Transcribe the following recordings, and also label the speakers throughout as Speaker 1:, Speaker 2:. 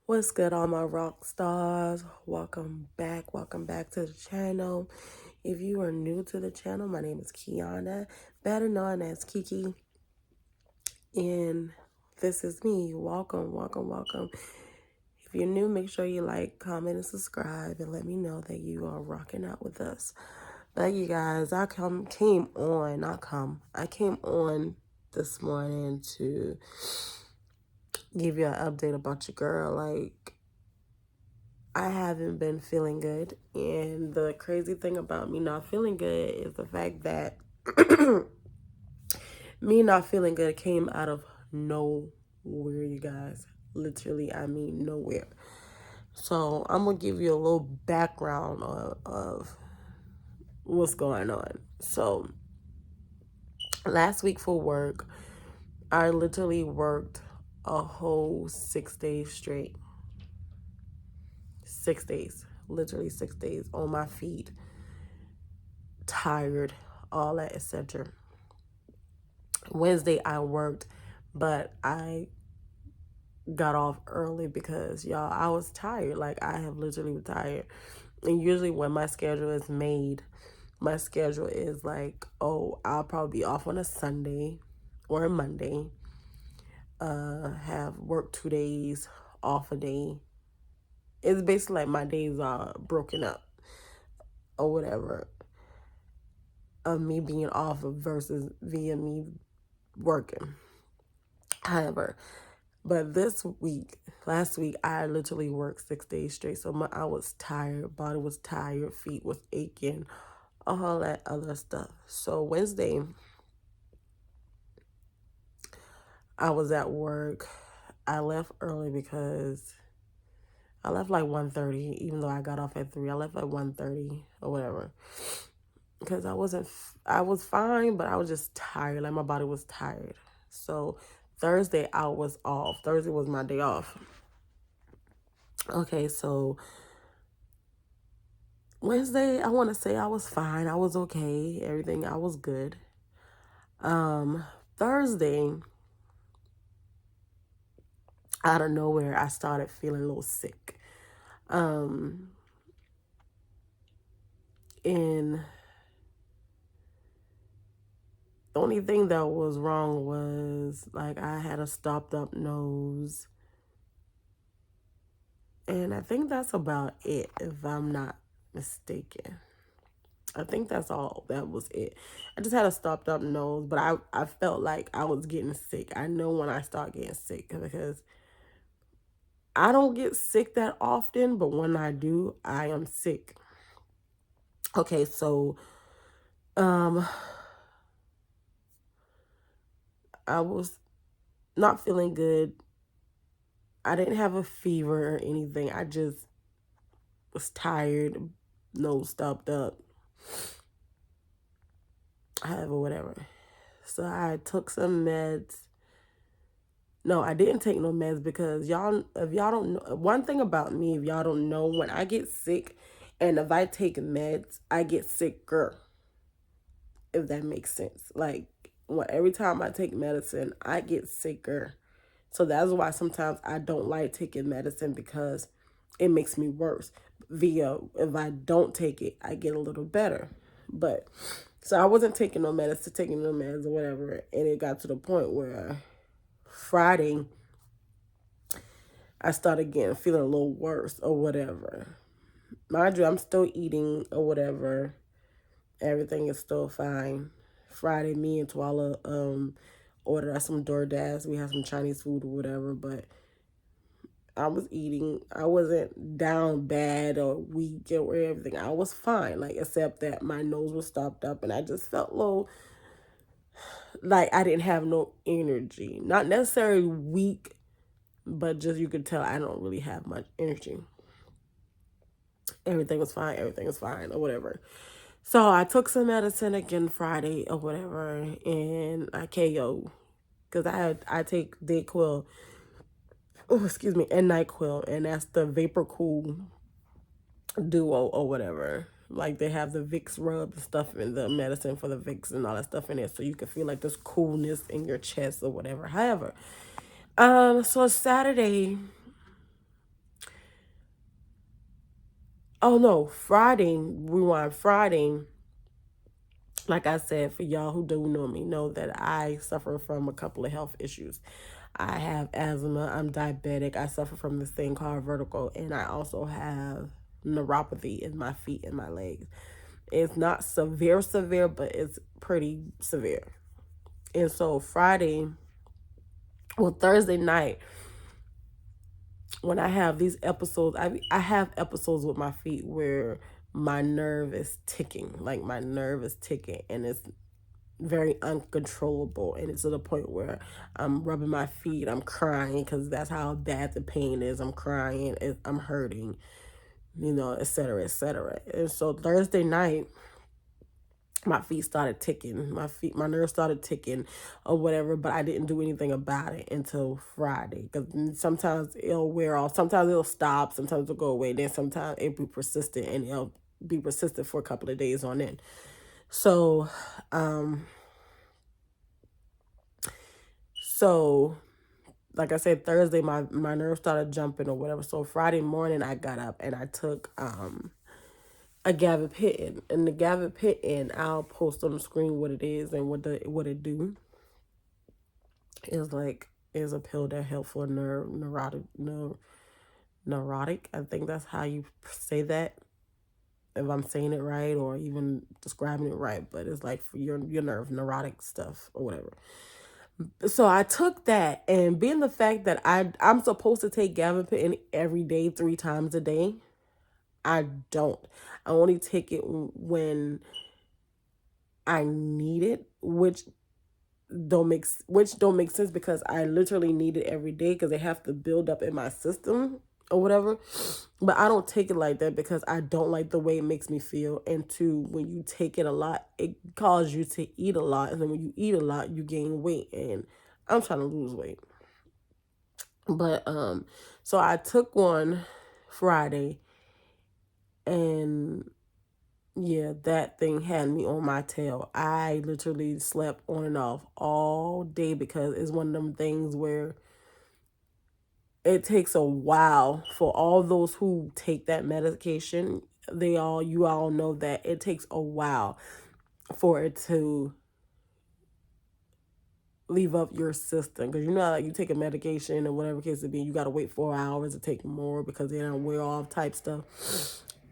Speaker 1: What's good, all my rock stars? Welcome back to the channel. If you are new to the channel, my name is Kiana, better known as Kiki, and this is me. Welcome. If you're new, make sure you like, comment, and subscribe, and let me know that you are rocking out with us. But you guys, came on this morning to give you an update about your girl. Like, I haven't been feeling good. And the crazy thing about me not feeling good is the fact that me not feeling good came out of nowhere, you guys. Literally, I mean nowhere. So I'm going to give you a little background of what's going on. So last week for work, I literally worked a whole 6 days straight. 6 days. Literally 6 days on my feet, tired, all that, etc. Wednesday I worked, but I got off early because y'all, I was tired. Like, I have literally been tired. And usually when my schedule is made, my schedule is like, oh, I'll probably be off on a Sunday or a Monday, have work 2 days, off a day. It's basically like my days are broken up or whatever, of me being off versus via me working. However, but last week, I literally worked 6 days straight. So I was tired, body was tired, feet was aching, all that other stuff. So Wednesday, I was at work. I left early because I left like 1:30, even though I got off at 3. I left at 1:30 or whatever. Because I was fine, but I was just tired. Like, my body was tired. So Thursday, I was off. Thursday was my day off. Okay, so Wednesday, I want to say I was fine. I was okay. Everything, I was good. Thursday, out of nowhere, I started feeling a little sick. And the only thing that was wrong was, like, I had a stopped up nose. And I think that's about it, if I'm not mistaken. I think that's all. That was it. I just had a stopped up nose, but I felt like I was getting sick. I know when I start getting sick because I don't get sick that often, but when I do, I am sick. Okay, so I was not feeling good. I didn't have a fever or anything. I just was tired, nose stopped up, however, whatever. So I took some meds. No, I didn't take no meds because if y'all don't know, one thing about me, if y'all don't know, when I get sick and if I take meds, I get sicker, if that makes sense. Like, every time I take medicine, I get sicker. So that's why sometimes I don't like taking medicine, because it makes me worse. If I don't take it, I get a little better. But so I wasn't taking no medicine, taking no meds or whatever, and it got to the point where Friday I started feeling a little worse or whatever. Mind you, I'm still eating or whatever. Everything is still fine. Friday, me and Twala ordered us some DoorDash. We had some Chinese food or whatever, but I was eating. I wasn't down bad or weak or everything. I was fine, like, except that my nose was stopped up and I just felt low, like I didn't have no energy. Not necessarily weak, but just, you could tell I don't really have much energy. Everything was fine. Everything was fine or whatever. So I took some medicine again Friday or whatever, and I KO, because I take Dayquil, oh excuse me, and NyQuil, and that's the Vapor Cool duo or whatever. Like, they have the Vicks rub and stuff in the medicine for the Vicks and all that stuff in it, so you can feel like this coolness in your chest or whatever. However, so Saturday, Oh no, Friday, rewind Friday. Like I said, for y'all who do know me, know that I suffer from a couple of health issues. I have asthma, I'm diabetic, I suffer from this thing called vertigo, and I also have neuropathy in my feet and my legs. It's not severe, but it's pretty severe. And so Thursday night, when I have these episodes, I have episodes with my feet where my nerve is ticking, like my nerve is ticking, and it's very uncontrollable, and it's to the point where I'm rubbing my feet, I'm crying because that's how bad the pain is. I'm crying, I'm hurting, etc., etc. And so Thursday night, my feet started ticking, my nerves started ticking or whatever, but I didn't do anything about it until Friday, because sometimes it'll wear off, sometimes it'll stop, sometimes it'll go away, then sometimes it'll be persistent, and it'll be persistent for a couple of days on end. So so like I said, Thursday my nerves started jumping or whatever. So Friday morning I got up and I took a gabapentin. And the gabapentin, I'll post on the screen what it is and what it do. Is a pill that helps for neurotic. I think that's how you say that, if I'm saying it right or even describing it right. But it's like for your nerve, neurotic stuff or whatever. So I took that, and being the fact that I'm supposed to take gabapentin every day, 3 times a day, I don't. I only take it when I need it, which don't make sense, because I literally need it every day because they have to build up in my system or whatever. But I don't take it like that because I don't like the way it makes me feel. And two, when you take it a lot, it causes you to eat a lot, and then when you eat a lot, you gain weight, and I'm trying to lose weight. But so I took one Friday, and yeah, that thing had me on my tail. I literally slept on and off all day because it's one of them things where it takes a while for all those who take that medication. You all know that it takes a while for it to leave up your system, because like you take a medication or whatever case it be, you got to wait 4 hours to take more because they don't wear off type stuff.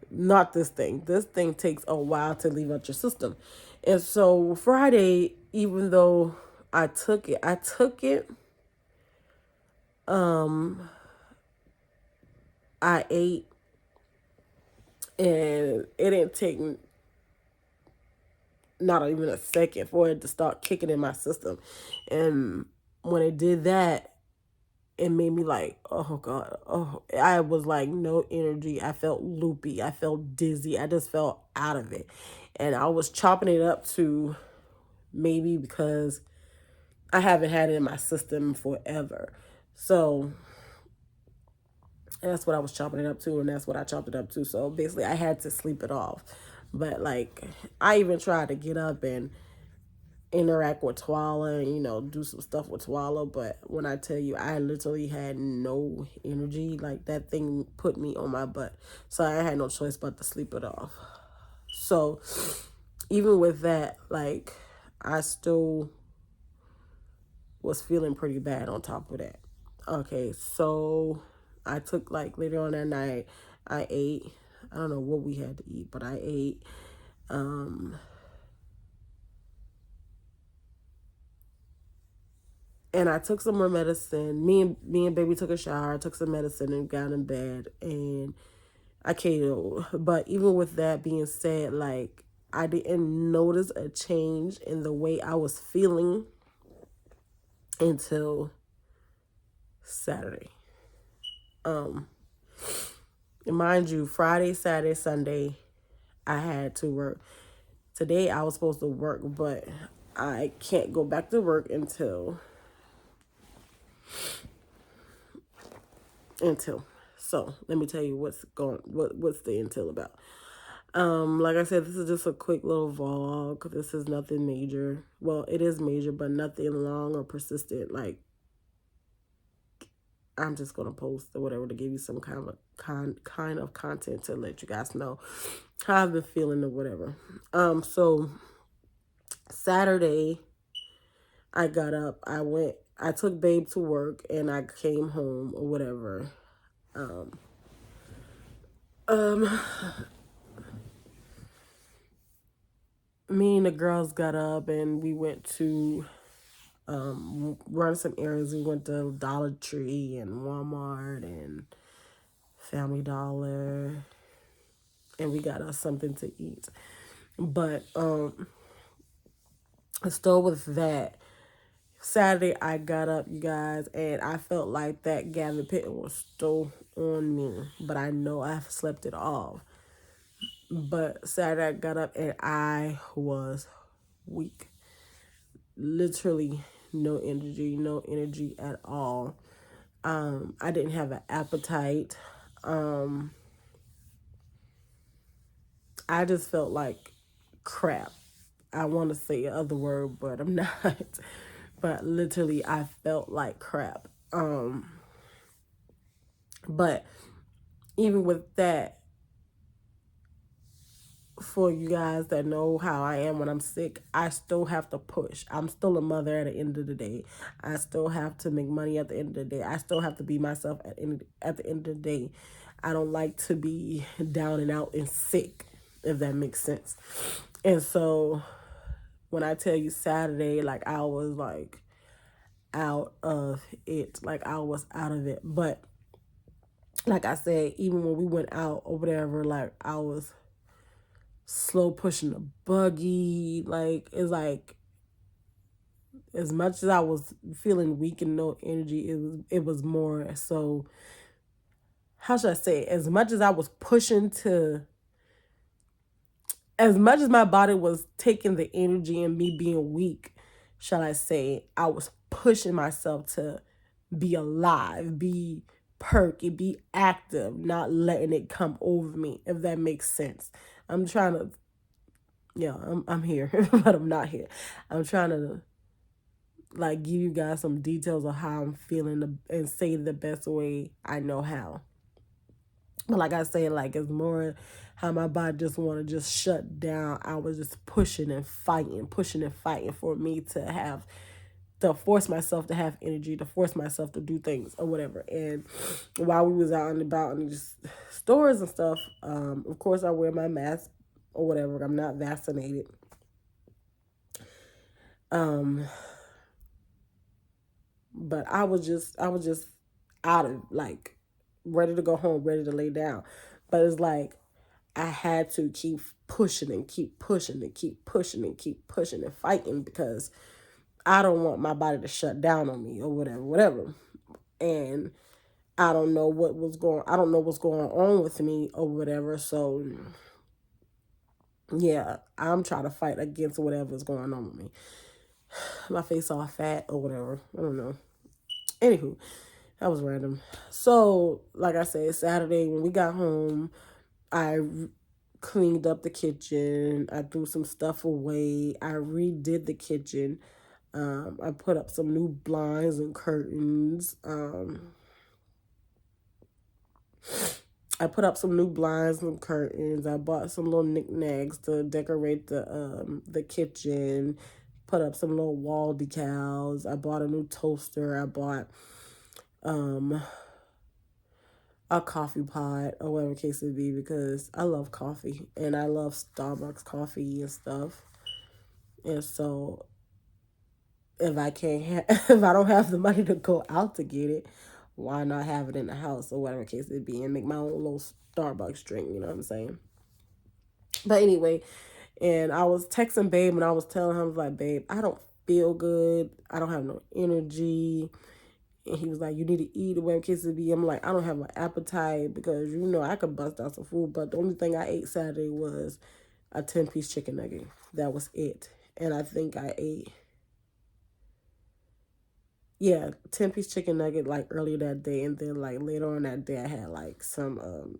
Speaker 1: Not this thing. This thing takes a while to leave out your system. And so Friday, even though I took it, I ate, and it didn't take not even a second for it to start kicking in my system. And when it did that, it made me like, oh God, oh, I was like no energy. I felt loopy. I felt dizzy. I just felt out of it. And I was chopping it up to, maybe because I haven't had it in my system forever. So that's what I was chopping it up to, and that's what I chopped it up to. So basically, I had to sleep it off. But like, I even tried to get up and interact with Twala and do some stuff with Twala, but when I tell you, I literally had no energy. Like, that thing put me on my butt, so I had no choice but to sleep it off. So even with that, like, I still was feeling pretty bad on top of that. Okay, so I took, like, later on that night, I ate. I don't know what we had to eat, but I ate. And I took some more medicine. Me and baby took a shower, took some medicine, and got in bed. And I KO'd. But even with that being said, like, I didn't notice a change in the way I was feeling until Saturday. And mind you, Friday, Saturday, Sunday, I had to work. Today I was supposed to work, but I can't go back to work until. So let me tell you what's the until about. Like I said, this is just a quick little vlog. This is nothing major. Well, it is major, but nothing long or persistent. Like, I'm just gonna post or whatever to give you some kind of content to let you guys know how I've been feeling or whatever. So Saturday I got up, I took babe to work and I came home or whatever. Um um Me and the girls got up and we went to run some errands. We went to Dollar Tree and Walmart and Family Dollar, and we got us something to eat. But still with that, Saturday I got up, you guys, and I felt like that Gavin Pitton was still on me, but I know I slept it off. But Saturday I got up and I was weak, literally no energy at all. I didn't have an appetite. I just felt like crap. I want to say other word, but I'm not. But literally, I felt like crap. But even with that, for you guys that know how I am when I'm sick, I still have to push. I'm still a mother at the end of the day. I still have to make money at the end of the day. I still have to be myself at the end of the day. I don't like to be down and out and sick, if that makes sense. And so when I tell you Saturday, like I was like out of it. Like I was out of it. But like I said, even when we went out or whatever, like I was slow pushing the buggy. Like it's like as much as I was feeling weak and no energy, it was more so, how should I say it? As much as I was pushing to, as much as my body was taking the energy and me being weak, shall I say, I was pushing myself to be alive, be perky, be active, not letting it come over me, if that makes sense. I'm trying to, yeah, I'm here, but I'm not here. I'm trying to like give you guys some details of how I'm feeling and say the best way I know how. But like I say, like it's more how my body just want to just shut down. I was just pushing and fighting for me to force myself to have energy, to force myself to do things or whatever. And while we was out and about and just stores and stuff, of course I wear my mask or whatever. I'm not vaccinated. But I was just out of like ready to go home, ready to lay down. But it's like I had to keep pushing and keep pushing and keep pushing and keep pushing and fighting because I don't want my body to shut down on me or whatever. And I don't know what's going on with me or whatever. So yeah, I'm trying to fight against whatever's going on with me. My face all fat or whatever. I don't know. Anywho, that was random. So, like I said, Saturday when we got home, I cleaned up the kitchen. I threw some stuff away. I redid the kitchen. I put up some new blinds and curtains. I put up some new blinds and curtains. I bought some little knickknacks to decorate the kitchen. Put up some little wall decals. I bought a new toaster. I bought um a coffee pot or whatever case it be because I love coffee and I love Starbucks coffee and stuff. And so if I don't have the money to go out to get it, why not have it in the house or whatever case it be and make my own little Starbucks drink, you know what I'm saying? But anyway, and I was texting babe and I was telling him, I was like, babe, I don't feel good. I don't have no energy. And he was like, you need to eat, or whatever case it be. I'm like, I don't have an appetite because, I could bust out some food. But the only thing I ate Saturday was a 10-piece chicken nugget. That was it. And I think I ate, yeah, 10-piece chicken nugget like earlier that day. And then like later on that day, I had like some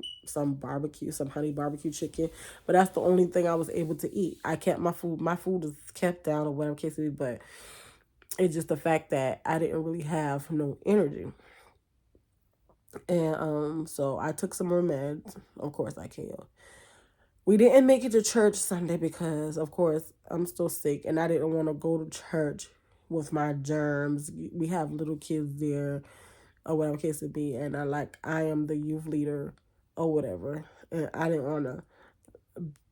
Speaker 1: barbecue, some honey barbecue chicken. But that's the only thing I was able to eat. I kept my food. My food is kept down or whatever case it be. But it's just the fact that I didn't really have no energy. And so I took some more meds. Of course I can. We didn't make it to church Sunday because of course I'm still sick and I didn't want to go to church with my germs. We have little kids there or whatever case it be, and I am the youth leader or whatever. And I didn't wanna,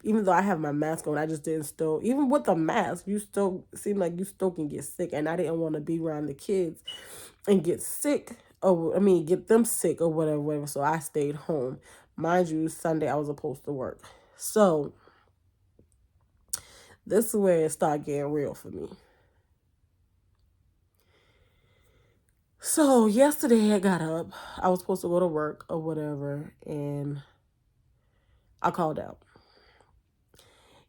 Speaker 1: even though I have my mask on, I just didn't still, even with the mask, you still seem like you still can get sick. And I didn't want to be around the kids and get sick, or I mean, get them sick or whatever, whatever. So I stayed home. Mind you, Sunday I was supposed to work. So this is where it started getting real for me. So yesterday I got up. I was supposed to go to work or whatever, and I called out.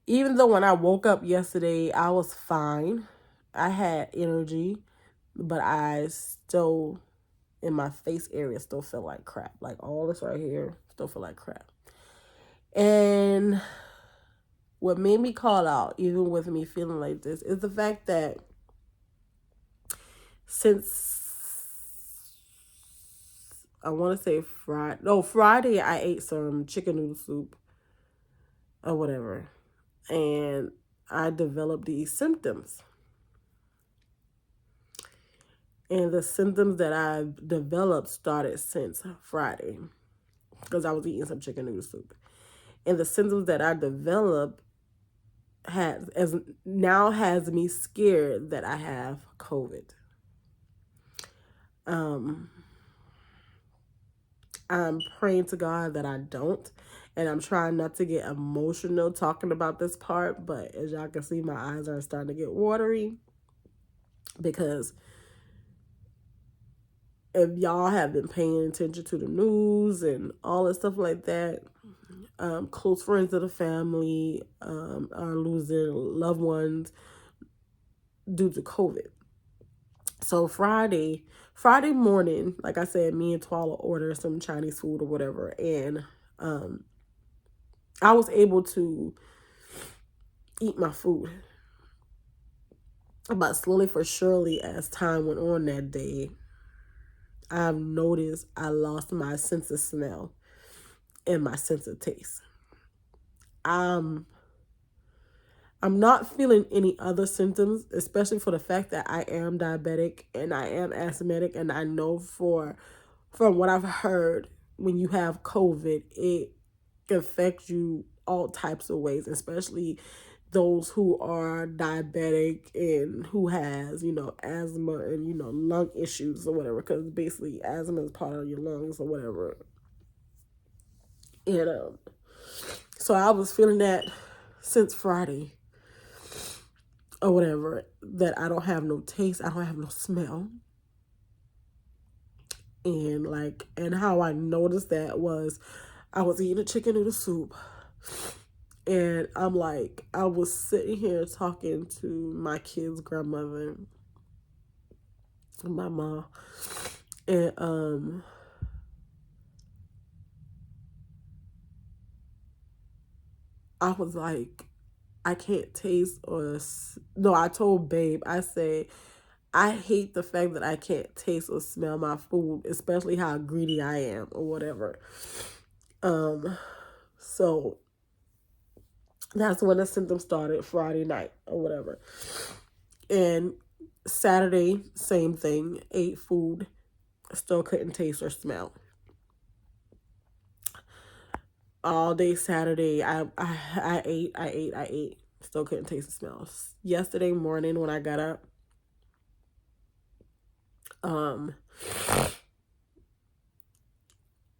Speaker 1: Even though when I woke up yesterday, I was fine. I had energy, but I still, in my face area, still feel like crap. Like all this right here, still feel like crap. And what made me call out, even with me feeling like this, is the fact that since I want to say Friday, I ate some chicken noodle soup or whatever, and I developed these symptoms. And the symptoms that I've developed started since Friday because I was eating some chicken noodle soup. And the symptoms that I developed has me scared that I have COVID. Um, I'm praying to God that I don't. And I'm trying not to get emotional talking about this part, but as y'all can see, my eyes are starting to get watery because if y'all have been paying attention to the news and all that stuff like that, close friends of the family are losing loved ones due to COVID. So Friday morning, like I said, me and Twala ordered some Chinese food or whatever, and I was able to eat my food. But slowly for surely, as time went on that day, I've noticed I lost my sense of smell and my sense of taste. Um, I'm not feeling any other symptoms, especially for the fact that I am diabetic and I am asthmatic, and I know from what I've heard, when you have COVID, it affects you all types of ways, especially those who are diabetic and who has, asthma and, lung issues or whatever, because basically asthma is part of your lungs or whatever. And so I was feeling that since Friday or whatever, that I don't have no taste, I don't have no smell. And how I noticed that was I was eating a chicken noodle soup, and I was sitting here talking to my kid's grandmother, my mom, and I was like, I can't taste no, I told Babe, I said, I hate the fact that I can't taste or smell my food, especially how greedy I am or whatever. So that's when the symptoms started, Friday night or whatever. And Saturday, same thing, ate food, still couldn't taste or smell. All day Saturday, I ate, still couldn't taste or smell. Yesterday morning when I got up, um,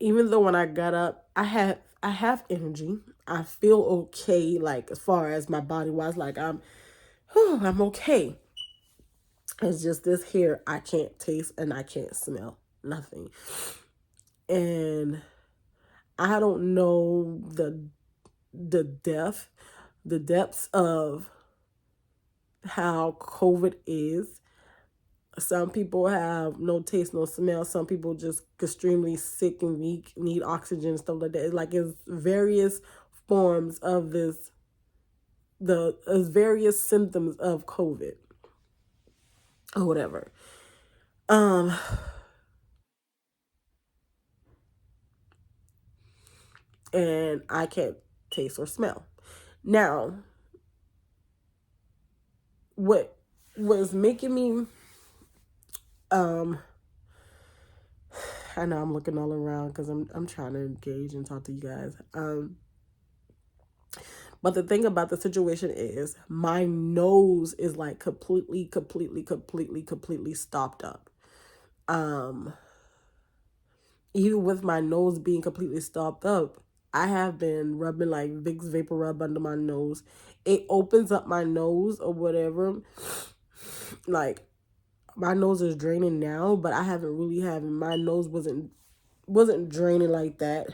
Speaker 1: even though when I got up, I have energy. I feel okay, like as far as my body was, like I'm okay. It's just this here I can't taste and I can't smell nothing. And I don't know the depths of how COVID is. Some people have no taste, no smell. Some people just extremely sick and weak, need oxygen, stuff like that. Like it's various forms of various symptoms of COVID or whatever. Um, and I can't taste or smell. Now, what was making me, I know I'm looking all around because I'm trying to engage and talk to you guys. But the thing about the situation is my nose is like completely stopped up. Even with my nose being completely stopped up, I have been rubbing like Vicks Vapor Rub under my nose. It opens up my nose or whatever. Like my nose is draining now, but I haven't really having my nose wasn't draining like that.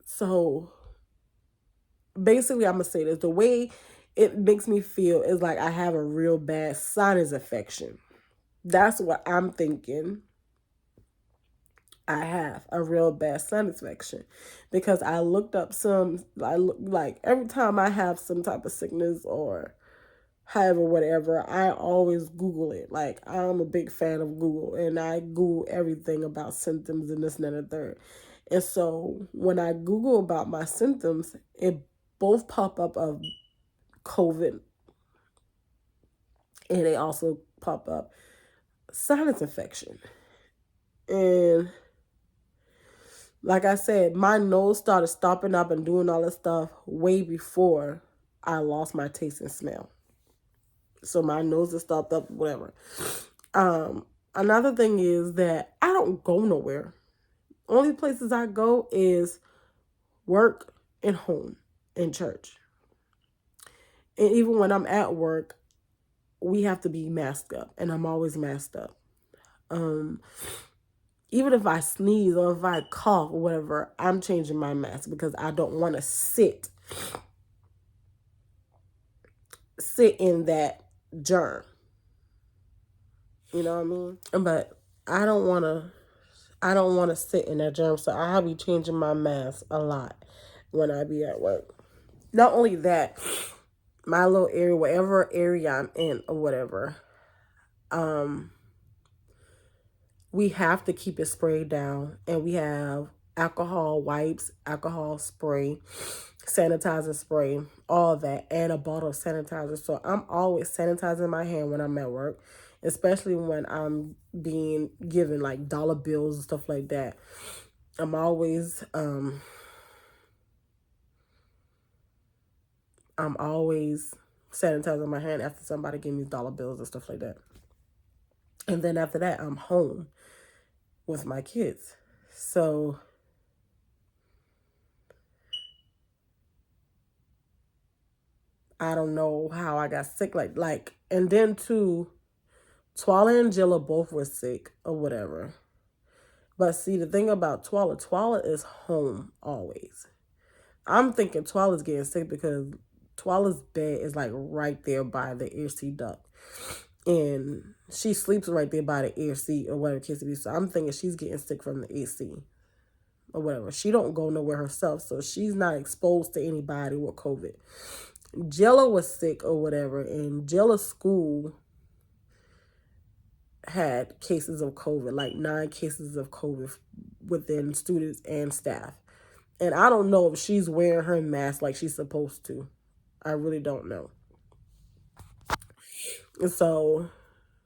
Speaker 1: So basically I'm gonna say this. The way it makes me feel is like I have a real bad sinus infection. That's what I'm thinking. I have a real bad sinus infection because I looked up like every time I have some type of sickness or however whatever, I always Google it. Like I'm a big fan of Google, and I Google everything about symptoms and this and that and the third. And so when I Google about my symptoms, it both pop up of COVID, and they also pop up sinus infection. And like I said, my nose started stopping up and doing all this stuff way before I lost my taste and smell. So my nose is stopped up, whatever. Another thing is that I don't go nowhere. Only places I go is work and home and church. And even when I'm at work, we have to be masked up, and I'm always masked up. Even if I sneeze or if I cough or whatever, I'm changing my mask because I don't want to sit in that germ. You know what I mean? But I don't want to sit in that germ, so I'll be changing my mask a lot when I be at work. Not only that, my little area, whatever area I'm in or whatever, we have to keep it sprayed down, and we have alcohol wipes, alcohol spray, sanitizer spray, all that, and a bottle of sanitizer. So I'm always sanitizing my hand when I'm at work, especially when I'm being given like dollar bills and stuff like that. I'm always sanitizing my hand after somebody gives me dollar bills and stuff like that. And then after that, I'm home with my kids. So I don't know how I got sick like and then too, Twala and Jilla both were sick or whatever. But see, the thing about Twala is home always. I'm thinking Twala's getting sick because Twala's bed is like right there by the AC duct. And she sleeps right there by the AC or whatever case it be. So I'm thinking she's getting sick from the AC or whatever. She don't go nowhere herself, so she's not exposed to anybody with COVID. Jilla was sick or whatever, and Jilla's school had cases of COVID, like 9 cases of COVID within students and staff. And I don't know if she's wearing her mask like she's supposed to. I really don't know. And so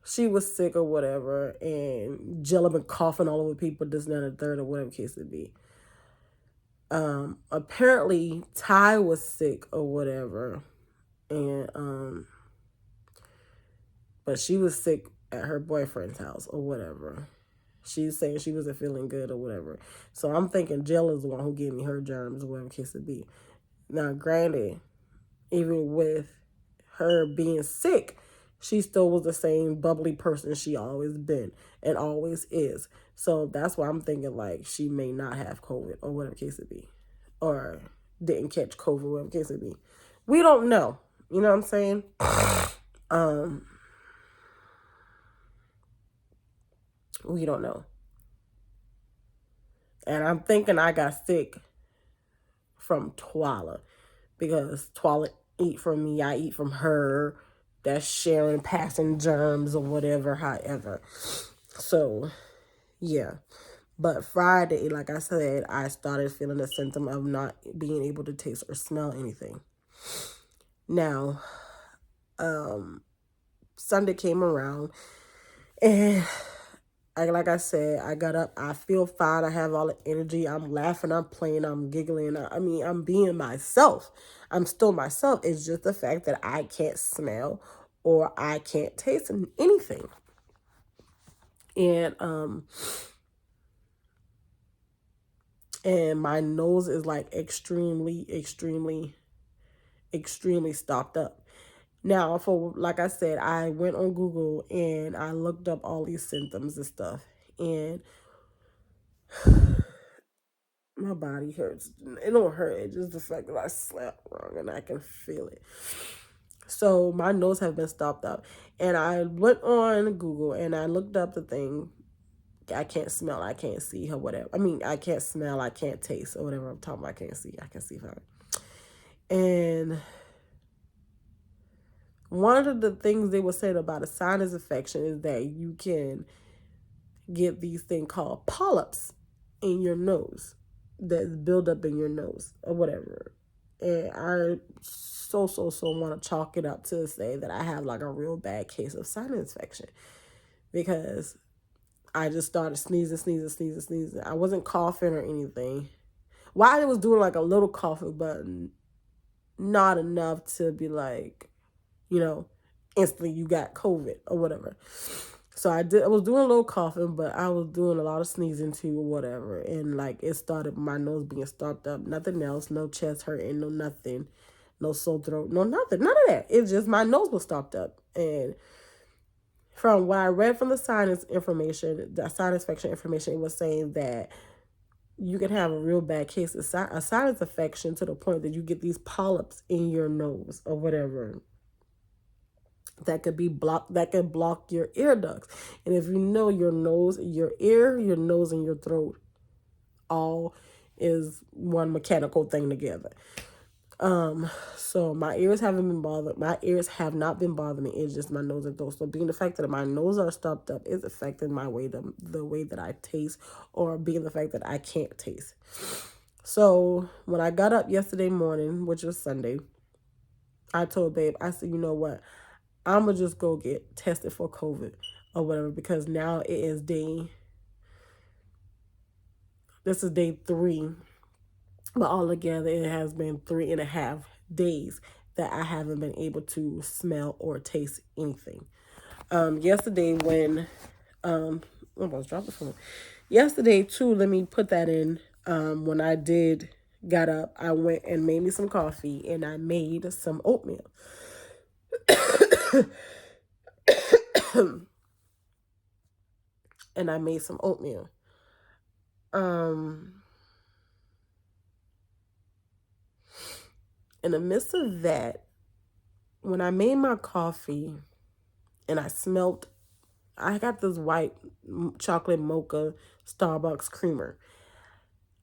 Speaker 1: she was sick or whatever, and Jilla been coughing all over people, this, and that, and the third, or whatever case it be. Apparently Ty was sick or whatever, and but she was sick at her boyfriend's house or whatever. She's saying she wasn't feeling good or whatever. So I'm thinking Jilla's the one who gave me her germs or whatever case it be. Now, granted, even with her being sick, she still was the same bubbly person she always been and always is. So that's why I'm thinking like she may not have COVID or whatever case it be. Or didn't catch COVID, whatever case it be. We don't know. You know what I'm saying? We don't know. And I'm thinking I got sick from Twala because Twala eat from me, I eat from her. That's sharing, passing germs or whatever, however. So, yeah. But Friday, like I said, I started feeling a symptom of not being able to taste or smell anything. Now, Sunday came around, and like I said, I got up. I feel fine. I have all the energy. I'm laughing. I'm playing. I'm giggling. I mean, I'm being myself. I'm still myself. It's just the fact that I can't smell or I can't taste anything. And and my nose is like extremely stopped up. Now, for like I said, I went on Google and I looked up all these symptoms and stuff, and my body hurts. It don't hurt. It's just the fact that I slept wrong and I can feel it. So my nose have been stopped up, and I went on Google and I looked up the thing. I can't smell, I can't see, or whatever. I mean, I can't smell, I can't taste, or whatever I'm talking about. I can't see, I can see fine. And one of the things they were saying about a sinus infection is that you can get these things called polyps in your nose that build up in your nose or whatever. And I so want to chalk it up to say that I have like a real bad case of sinus infection, because I just started sneezing. I wasn't coughing or anything. Well, I was doing like a little coughing, but not enough to be like, you know, instantly you got COVID or whatever. So I was doing a little coughing, but I was doing a lot of sneezing too or whatever. And like it started my nose being stopped up. Nothing else, no chest hurting, no nothing, no sore throat, no nothing, none of that. It's just my nose was stopped up. And from what I read from the sinus infection information, it was saying that you can have a real bad case of a sinus infection to the point that you get these polyps in your nose or whatever that could be blocked, that can block your ear ducts. And if you know, your nose, your ear, your nose, and your throat all is one mechanical thing together. So my ears haven't been bothered. My ears have not been bothering me. It's just my nose and throat. So being the fact that my nose are stopped up is affecting my way, the way that I taste, or being the fact that I can't taste. So when I got up yesterday morning, which was Sunday, I told babe, I said, you know what? I'm going to just go get tested for COVID or whatever, because now this is day 3. But altogether, it has been 3.5 days that I haven't been able to smell or taste anything. Yesterday when, I almost dropped the phone. Yesterday too, let me put that in. When I got up, I went and made me some coffee and I made some oatmeal. And I made some oatmeal. In the midst of that, when I made my coffee and I got this white chocolate mocha Starbucks creamer.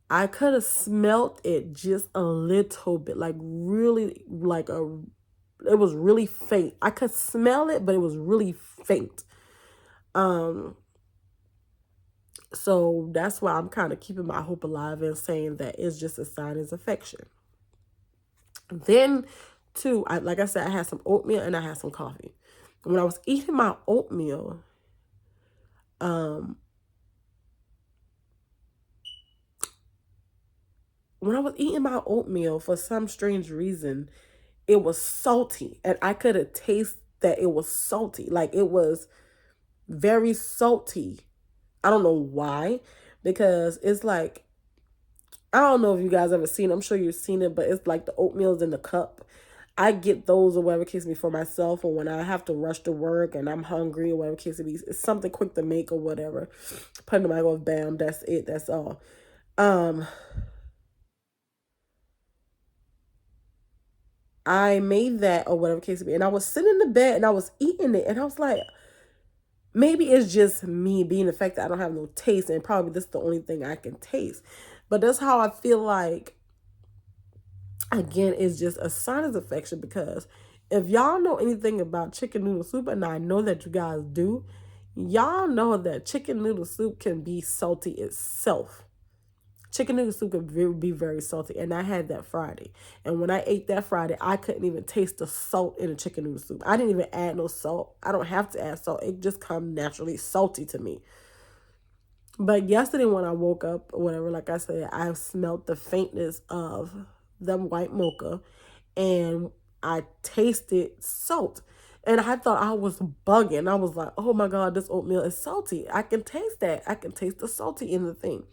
Speaker 1: I could have smelt it just a little bit, like really, it was really faint. I could smell it, but it was really faint. So that's why I'm kind of keeping my hope alive and saying that it's just a sinus infection. Then, too, like I said, I had some oatmeal and I had some coffee. When I was eating my oatmeal, for some strange reason, it was salty, and I could have tasted that it was salty. Like it was very salty. I don't know why, because it's like, I don't know if you guys ever seen it. I'm sure you've seen it, but it's like the oatmeal's in the cup. I get those or whatever case be for myself, or when I have to rush to work and I'm hungry or whatever case it be. It's something quick to make or whatever. Put in the microwave, bam, that's it. That's all. I made that or whatever case it be, and I was sitting in the bed and I was eating it, and I was like, maybe it's just me being the fact that I don't have no taste, and probably this is the only thing I can taste. But that's how I feel like, again, it's just a sinus infection, because if y'all know anything about chicken noodle soup, and I know that you guys do, Y'all know that chicken noodle soup can be salty itself. Chicken noodle soup could be very salty, and I had that Friday. And when I ate that Friday, I couldn't even taste the salt in the chicken noodle soup. I didn't even add no salt. I don't have to add salt. It just comes naturally salty to me. But yesterday when I woke up or whatever, like I said, I smelled the faintness of the white mocha, and I tasted salt. And I thought I was bugging. I was like, oh my God, this oatmeal is salty. I can taste that. I can taste the salty in the thing.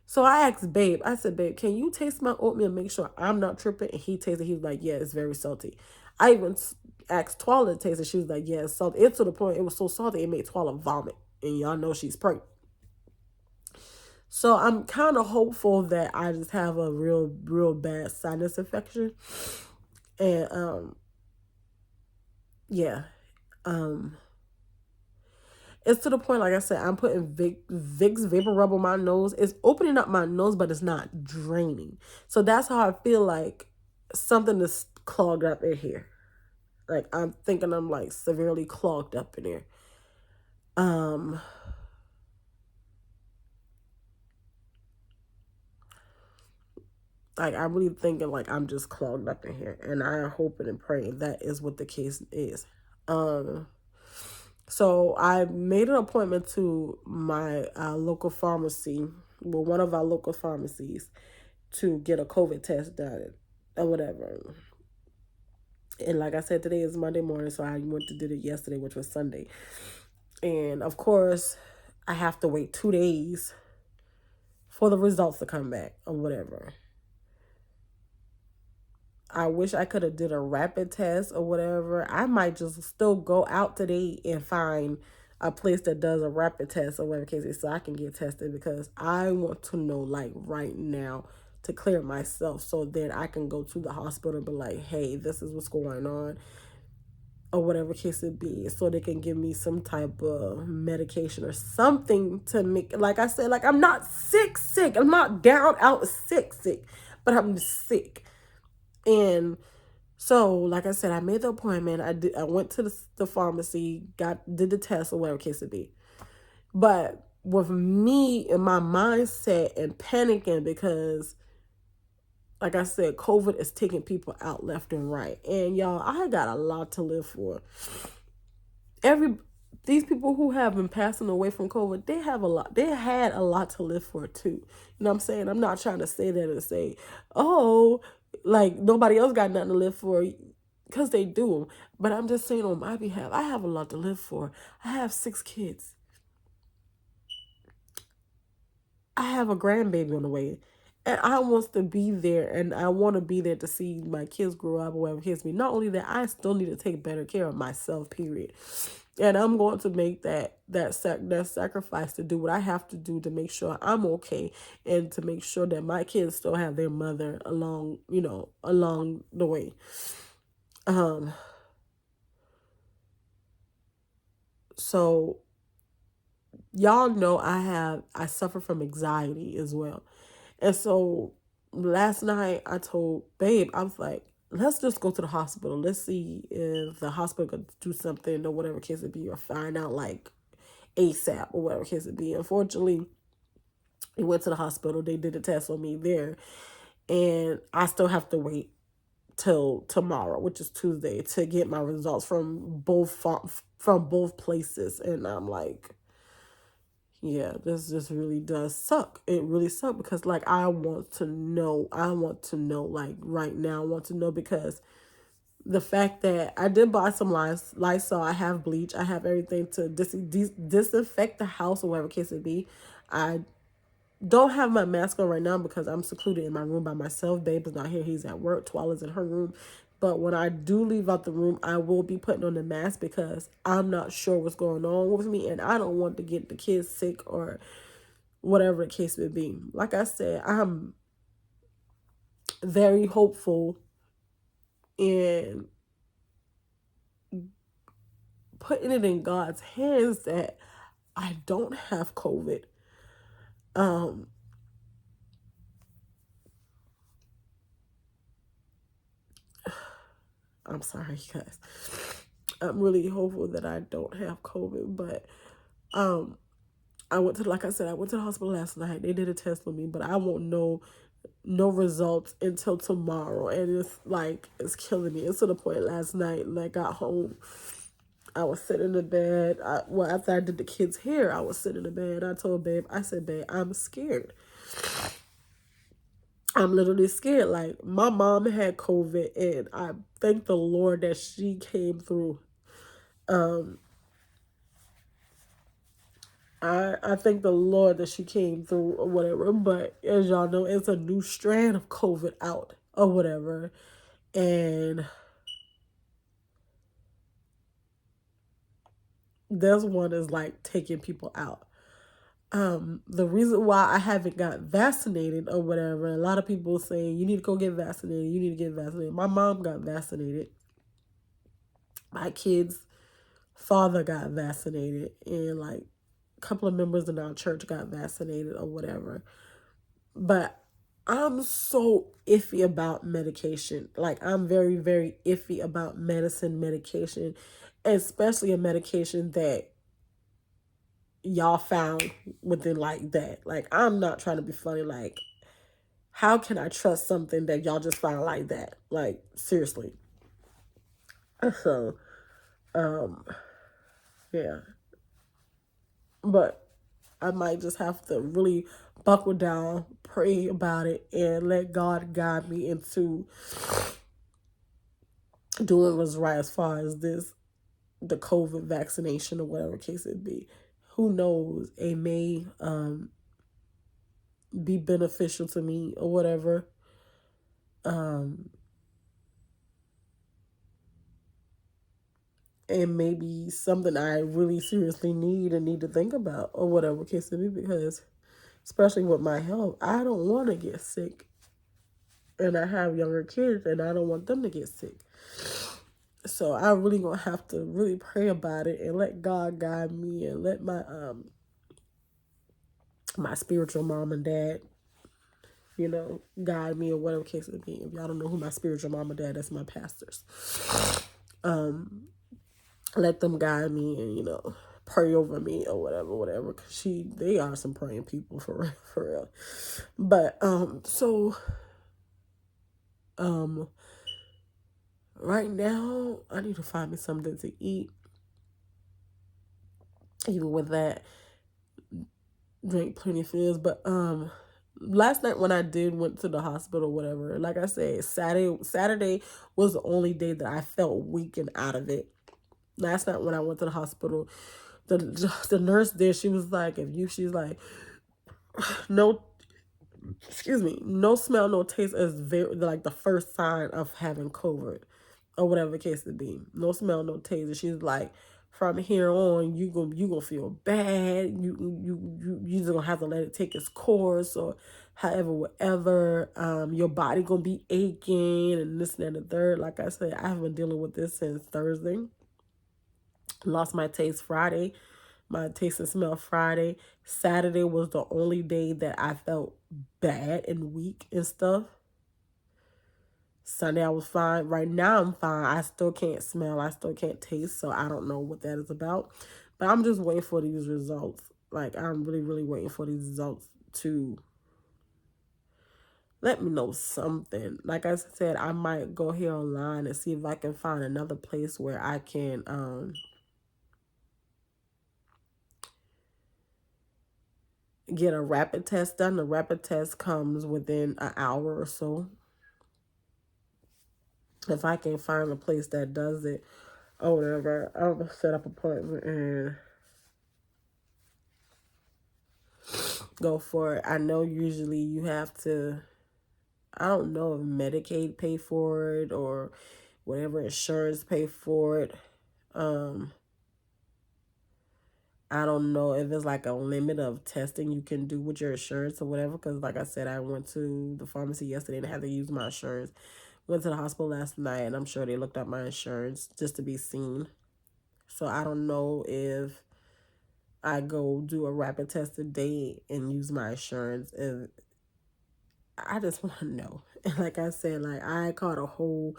Speaker 1: So I asked Babe, I said, Babe, can you taste my oatmeal and make sure I'm not tripping? And he tasted, he was like, yeah, it's very salty. I even asked Twila to taste it. She was like, yeah, it's salty. It's to the point it was so salty it made Twila vomit. And y'all know she's pregnant. So I'm kind of hopeful that I just have a real bad sinus infection. And yeah. It's to the point, like I said, I'm putting Vicks vapor rub on my nose. It's opening up my nose, but it's not draining. So that's how I feel like something is clogged up in here. Like I'm thinking I'm like severely clogged up in here. Like I'm really thinking like I'm just clogged up in here, and I am hoping and praying that is what the case is. So I made an appointment to my local pharmacy, well, one of our local pharmacies, to get a COVID test done or whatever. And like I said, today is Monday morning, so I went to did it yesterday, which was Sunday. And of course, I have to wait 2 days for the results to come back or whatever. I wish I could have did a rapid test or whatever. I might just still go out today and find a place that does a rapid test or whatever case is, so I can get tested, because I want to know like right now to clear myself, so then I can go to the hospital and be like, hey, this is what's going on or whatever case it be, so they can give me some type of medication or something to make, like I said, like I'm not sick, I'm not down out sick, but I'm sick. And so, like I said, I made the appointment. I went to the pharmacy, did the test or whatever case it be. But with me and my mindset and panicking, because like I said, COVID is taking people out left and right. And y'all, I got a lot to live for. These people who have been passing away from COVID, they had a lot to live for too. You know what I'm saying? I'm not trying to say that and say, oh, like nobody else got nothing to live for, because they do. But I'm just saying on my behalf, I have a lot to live for. I have 6 kids. I have a grandbaby on the way. And I want to be there, and I want to be there to see my kids grow up or whatever kids me. Not only that, I still need to take better care of myself, period. And I'm going to make that sacrifice to do what I have to do to make sure I'm okay, and to make sure that my kids still have their mother along the way. So y'all know I suffer from anxiety as well. And so last night I told Babe, I was like, let's just go to the hospital. Let's see if the hospital could do something or whatever case it be, or find out like ASAP or whatever case it be. Unfortunately, we went to the hospital. They did a test on me there. And I still have to wait till tomorrow, which is Tuesday, to get my results from both places. And I'm like, yeah, this just really does suck. It really sucks, because like I want to know like right now. I want to know, because the fact that I did buy some Lysol, I have bleach, I have everything to disinfect the house or whatever case it be. I don't have my mask on right now because I'm secluded in my room by myself. Babe is not here. He's at work. Twala's in her room. But when I do leave out the room, I will be putting on the mask, because I'm not sure what's going on with me, and I don't want to get the kids sick or whatever the case may be. Like I said, I'm very hopeful in putting it in God's hands that I don't have COVID. I'm sorry, guys. I'm really hopeful that I don't have COVID, but Um, I went to, like I said, I went to the hospital last night. They did a test on me, but I won't know no results until tomorrow, and it's like it's killing me. It's to the point last night when I got home, I was sitting in the bed. Well, after I did the kids' hair, I was sitting in the bed. I told babe, I said, babe, I'm scared. I'm literally scared. Like, my mom had COVID, and I thank the Lord that she came through. Um, I thank the Lord that she came through or whatever. But as y'all know, it's a new strand of COVID out or whatever. And this one is like taking people out. The reason why I haven't got vaccinated or whatever, a lot of people saying you need to go get vaccinated, you need to get vaccinated. My mom got vaccinated. My kid's father got vaccinated, and like a couple of members in our church got vaccinated or whatever. But I'm so iffy about medication. Like, I'm very, very iffy about medication, especially a medication that y'all found within like that. Like, I'm not trying to be funny. Like, how can I trust something that y'all just found like that? Like, seriously. So, um, yeah. But I might just have to really buckle down, pray about it, and let God guide me into doing what's right as far as the COVID vaccination or whatever case it be. Who knows? It may be beneficial to me or whatever. And maybe something I really seriously need and need to think about or whatever case it be, because especially with my health, I don't want to get sick. And I have younger kids and I don't want them to get sick. So I really gonna have to really pray about it and let God guide me and let my spiritual mom and dad, guide me or whatever case it be. If y'all don't know who my spiritual mom and dad, that's my pastors. Let them guide me and, pray over me or whatever. Cause they are some praying people for real, for real. But, right now I need to find me something to eat. Even with that, drink plenty of fizz. But, last night when I did went to the hospital, whatever, like I said, Saturday was the only day that I felt weak and out of it. Last night when I went to the hospital, the nurse there, she was like, she's like, no, excuse me, no smell, no taste is very like the first sign of having COVID or whatever the case it be. No smell, no taste. And she's like, from here on, you gonna feel bad. You just gonna have to let it take its course or however, whatever. Your body gonna be aching and this and that and the third. Like I said, I have been dealing with this since Thursday. Lost my taste Friday, my taste and smell Friday. Saturday was the only day that I felt bad and weak and stuff. Sunday I was fine. Right now I'm fine. I still can't smell. I still can't taste. So I don't know what that is about. But I'm just waiting for these results. Like, I'm really, really waiting for these results to let me know something. Like I said, I might go here online and see if I can find another place where I can get a rapid test done. The rapid test comes within an hour or so. If I can find a place that does it or whatever, I'll set up an appointment and go for it. I know usually you have to, I don't know if Medicaid pay for it or whatever insurance pay for it. I don't know if it's like a limit of testing you can do with your insurance or whatever. Because like I said, I went to the pharmacy yesterday and I had to use my insurance. Went to the hospital last night and I'm sure they looked up my insurance just to be seen. So I don't know if I go do a rapid test today and use my insurance. If I just want to know. And like I said, like, I caught a whole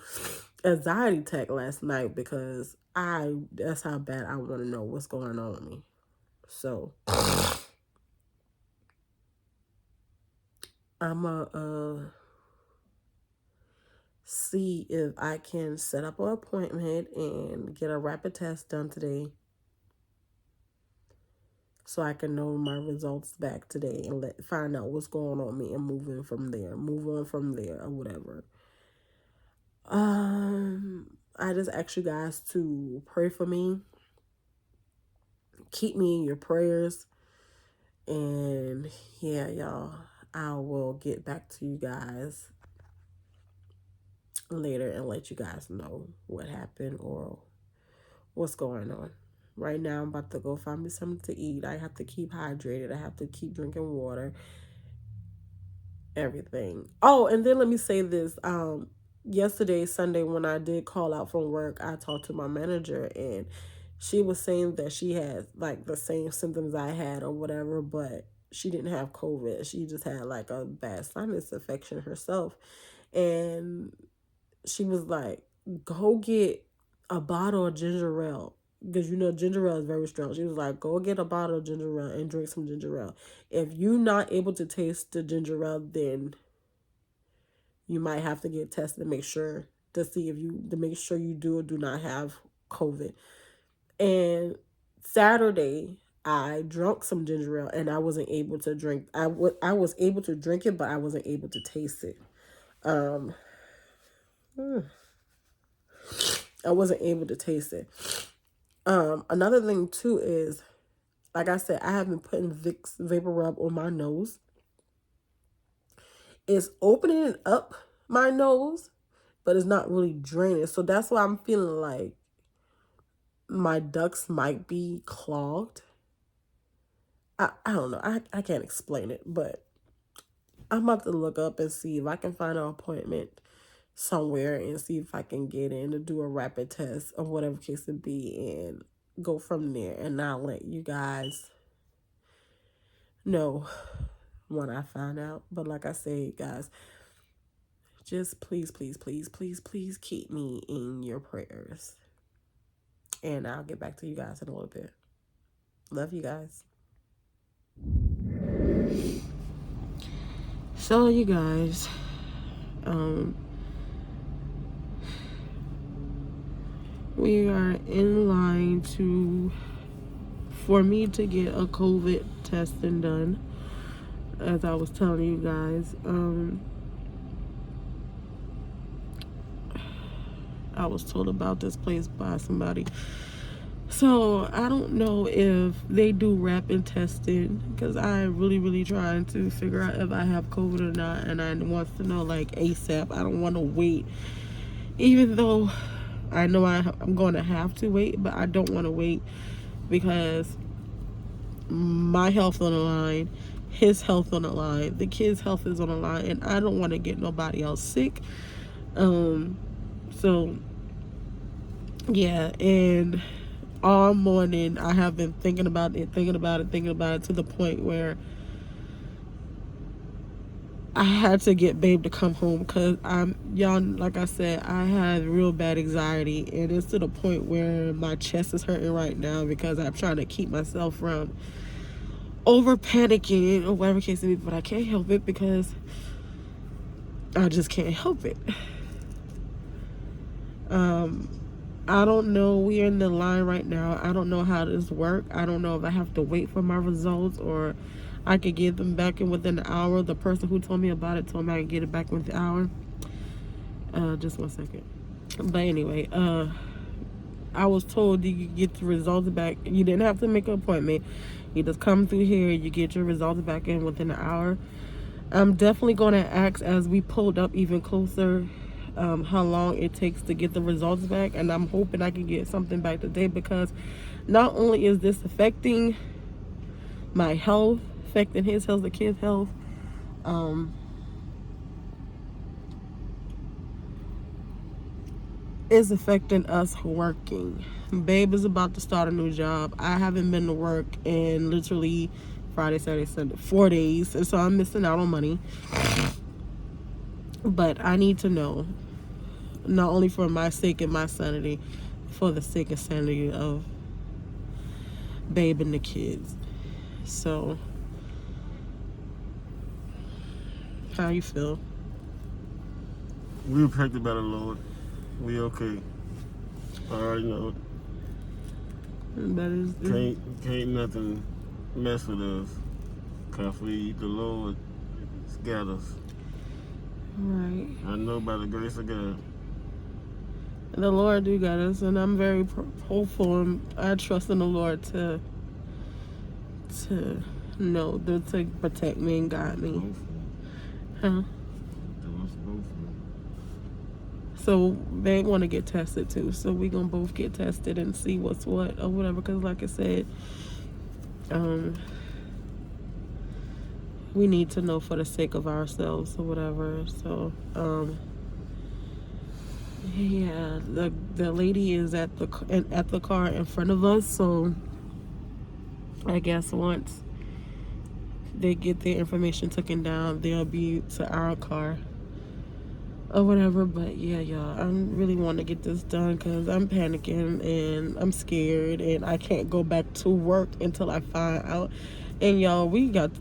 Speaker 1: anxiety attack last night because that's how bad I want to know what's going on with me. So I'm going to see if I can set up an appointment and get a rapid test done today so I can know my results back today and find out what's going on with me and move on from there or whatever. I just ask you guys to pray for me. Keep me in your prayers. And yeah, y'all, I will get back to you guys later and let you guys know what happened or what's going on. Right now, I'm about to go find me something to eat. I have to keep hydrated. I have to keep drinking water. Everything. Oh, and then let me say this. Yesterday, Sunday, when I did call out from work, I talked to my manager and she was saying that she had like the same symptoms I had or whatever, but she didn't have COVID. She just had like a bad sinus infection herself. And she was like, go get a bottle of ginger ale. Because you know ginger ale is very strong. She was like, go get a bottle of ginger ale and drink some ginger ale. If you're not able to taste the ginger ale, then you might have to get tested to make sure to make sure you do or do not have COVID. And Saturday, I drank some ginger ale and I wasn't able to drink. I was able to drink it, but I wasn't able to taste it. Um, I wasn't able to taste it. Another thing too is, like I said, I have been putting Vicks Vapor Rub on my nose. It's opening up my nose, but it's not really draining. So that's why I'm feeling like my ducts might be clogged. I don't know. I can't explain it, but I'm about to look up and see if I can find an appointment somewhere and see if I can get in to do a rapid test or whatever case it be and go from there. And I'll let you guys know when I find out. But like I say, guys, just please, please, please, please, please keep me in your prayers. And I'll get back to you guys in a little bit. Love you guys. So you guys, we are in line for me to get a COVID testing done. As I was telling you guys, I was told about this place by somebody. So I don't know if they do rapid testing because I'm really trying to figure out if I have COVID or not, and I want to know like ASAP. I don't want to wait, even though I know I'm going to have to wait, but I don't want to wait because my health on the line, his health on the line, the kids' health is on the line, and I don't want to get nobody else sick. So yeah, and all morning I have been thinking about it to the point where I had to get babe to come home because y'all, like I said, I had real bad anxiety, and it's to the point where my chest is hurting right now because I'm trying to keep myself from over panicking or whatever case it is, but I can't help it because I just can't help it. I don't know. We're in the line right now. I don't know how this works. I don't know if I have to wait for my results or I could get them back in within an hour. The person who told me about it told me I could get it back within an hour. Just 1 second. But anyway, I was told you could get the results back. You didn't have to make an appointment. You just come through here. You get your results back in within an hour. I'm definitely going to ask as we pulled up even closer how long it takes to get the results back, and I'm hoping I can get something back today because not only is this affecting my health, affecting his health, the kids' health, is affecting us working. Babe is about to start a new job. I haven't been to work in literally Friday, Saturday, Sunday, 4 days, and so I'm missing out on money. But I need to know, not only for my sake and my sanity, for the sake and sanity of Babe and the kids. So, how you feel?
Speaker 2: We protected by the Lord. We okay. I already know it.
Speaker 1: That is
Speaker 2: Can't nothing mess with us. Cause the Lord got us.
Speaker 1: right.
Speaker 2: I know by the grace of God.
Speaker 1: The Lord do got us, and I'm very hopeful, and I trust in the Lord to know to protect me and guide me. Huh? So they want to get tested too, so we gonna both get tested and see what's what or whatever. Cause like I said, we need to know for the sake of ourselves or whatever. So yeah, the lady is at the car in front of us. So I guess once they get their information taken down, they'll be to our car or whatever. But yeah, y'all, I really want to get this done because I'm panicking and I'm scared and I can't go back to work until I find out. And y'all, we got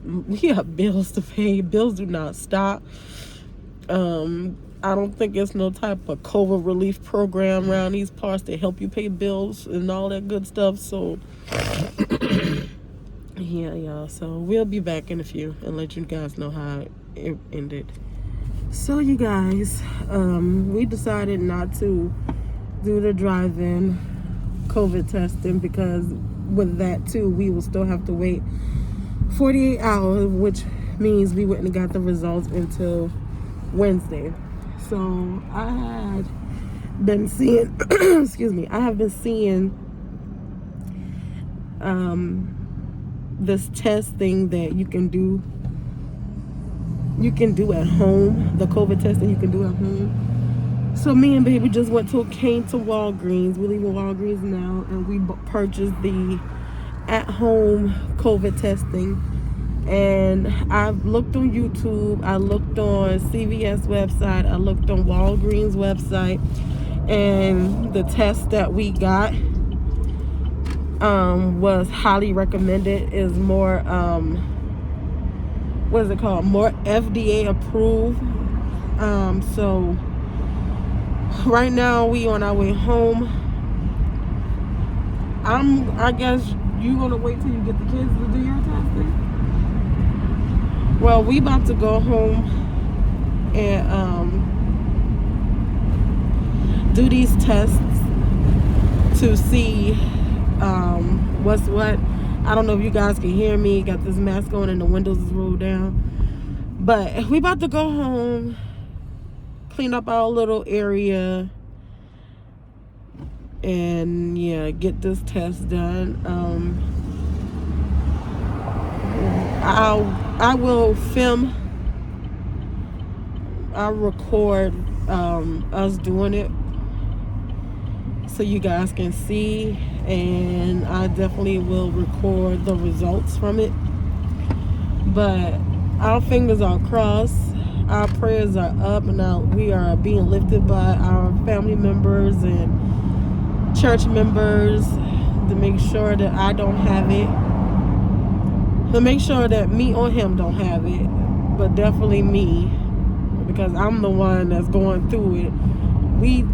Speaker 1: bills to pay. Bills do not stop. I don't think it's no type of COVID relief program around these parts to help you pay bills and all that good stuff. So yeah, y'all. So we'll be back in a few and let you guys know how it ended. So you guys, we decided not to do the drive-in COVID testing because with that too, we will still have to wait 48 hours, which means we wouldn't have got the results until Wednesday. So I had been seeing, excuse me, I have been seeing this test thing that you can do at home, the COVID testing you can do at home. So me and baby just came to Walgreens. We're leaving Walgreens now, and we purchased the at-home COVID testing. And I've looked on YouTube, I looked on CVS website, I looked on Walgreens website, and the test that we got was highly recommended. Is more what is it called? More FDA approved. So right now we on our way home. I guess you gonna wait till you get the kids to do your testing? Well, we about to go home and do these tests to see what's what. I don't know if you guys can hear me. Got this mask on and the windows is rolled down. But we about to go home, clean up our little area, and yeah, get this test done. I will film, I'll record us doing it so you guys can see, and I definitely will record the results from it. But our fingers are crossed, our prayers are up, and we are being lifted by our family members and church members to make sure that I don't have it, to make sure that me or him don't have it, but definitely me, because I'm the one that's going through it.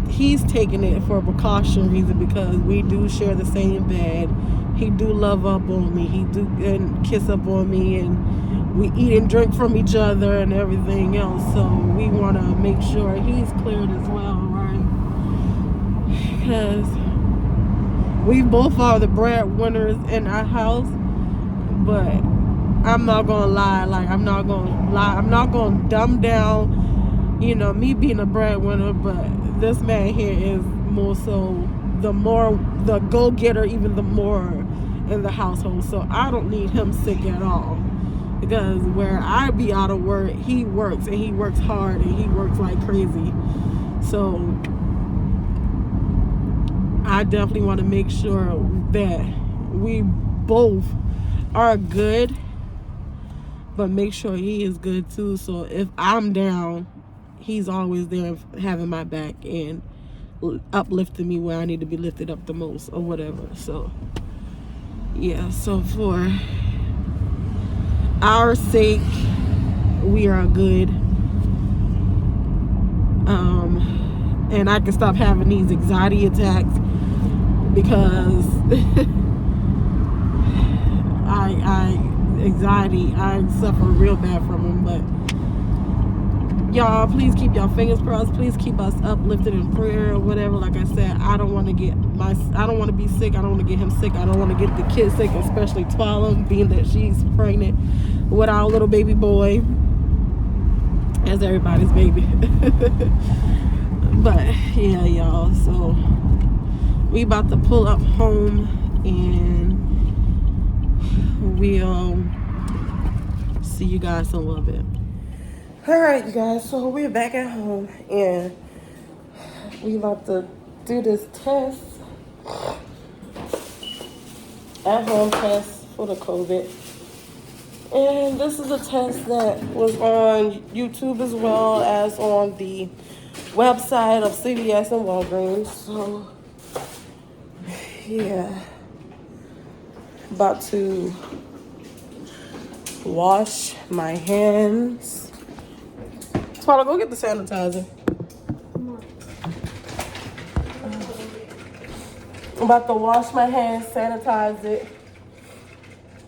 Speaker 1: He's taking it for a precaution reason because we do share the same bed. He do love up on me. He do and kiss up on me, and we eat and drink from each other and everything else. So we want to make sure he's cleared as well, right? Because we both are the breadwinners in our house. But I'm not gonna lie. I'm not gonna dumb down, me being a breadwinner, but this man here is more so the go-getter, even the more in the household. So I don't need him sick at all, because where I be out of work, he works, and he works hard, and he works like crazy. So I definitely want to make sure that we both are good, but make sure he is good too. So if I'm down, he's always there having my back and uplifting me where I need to be lifted up the most or whatever. So yeah, so for our sake, we are good. And I can stop having these anxiety attacks because I suffer real bad from them. But y'all, please keep y'all fingers crossed. Please keep us uplifted in prayer or whatever. Like I said, I don't want to be sick. I don't want to get him sick. I don't want to get the kid sick, especially Twala, being that she's pregnant with our little baby boy, as everybody's baby. But yeah, y'all, so we about to pull up home and we'll see you guys in a little bit. All right, you guys, so we're back at home and we about to do this test, at home test for the COVID. And this is a test that was on YouTube as well as on the website of CVS and Walgreens. So yeah, about to wash my hands. Twala, go get the sanitizer. I'm about to wash my hands, sanitize it,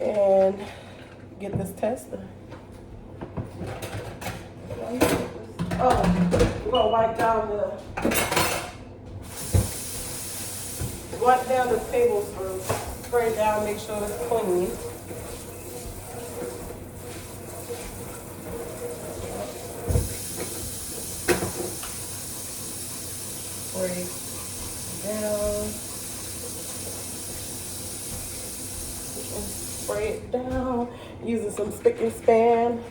Speaker 1: and get this test done. Oh, we're gonna wipe down the tablespoon, spray it down, make sure it's clean. Spray it down. Spray it down using some spick and span.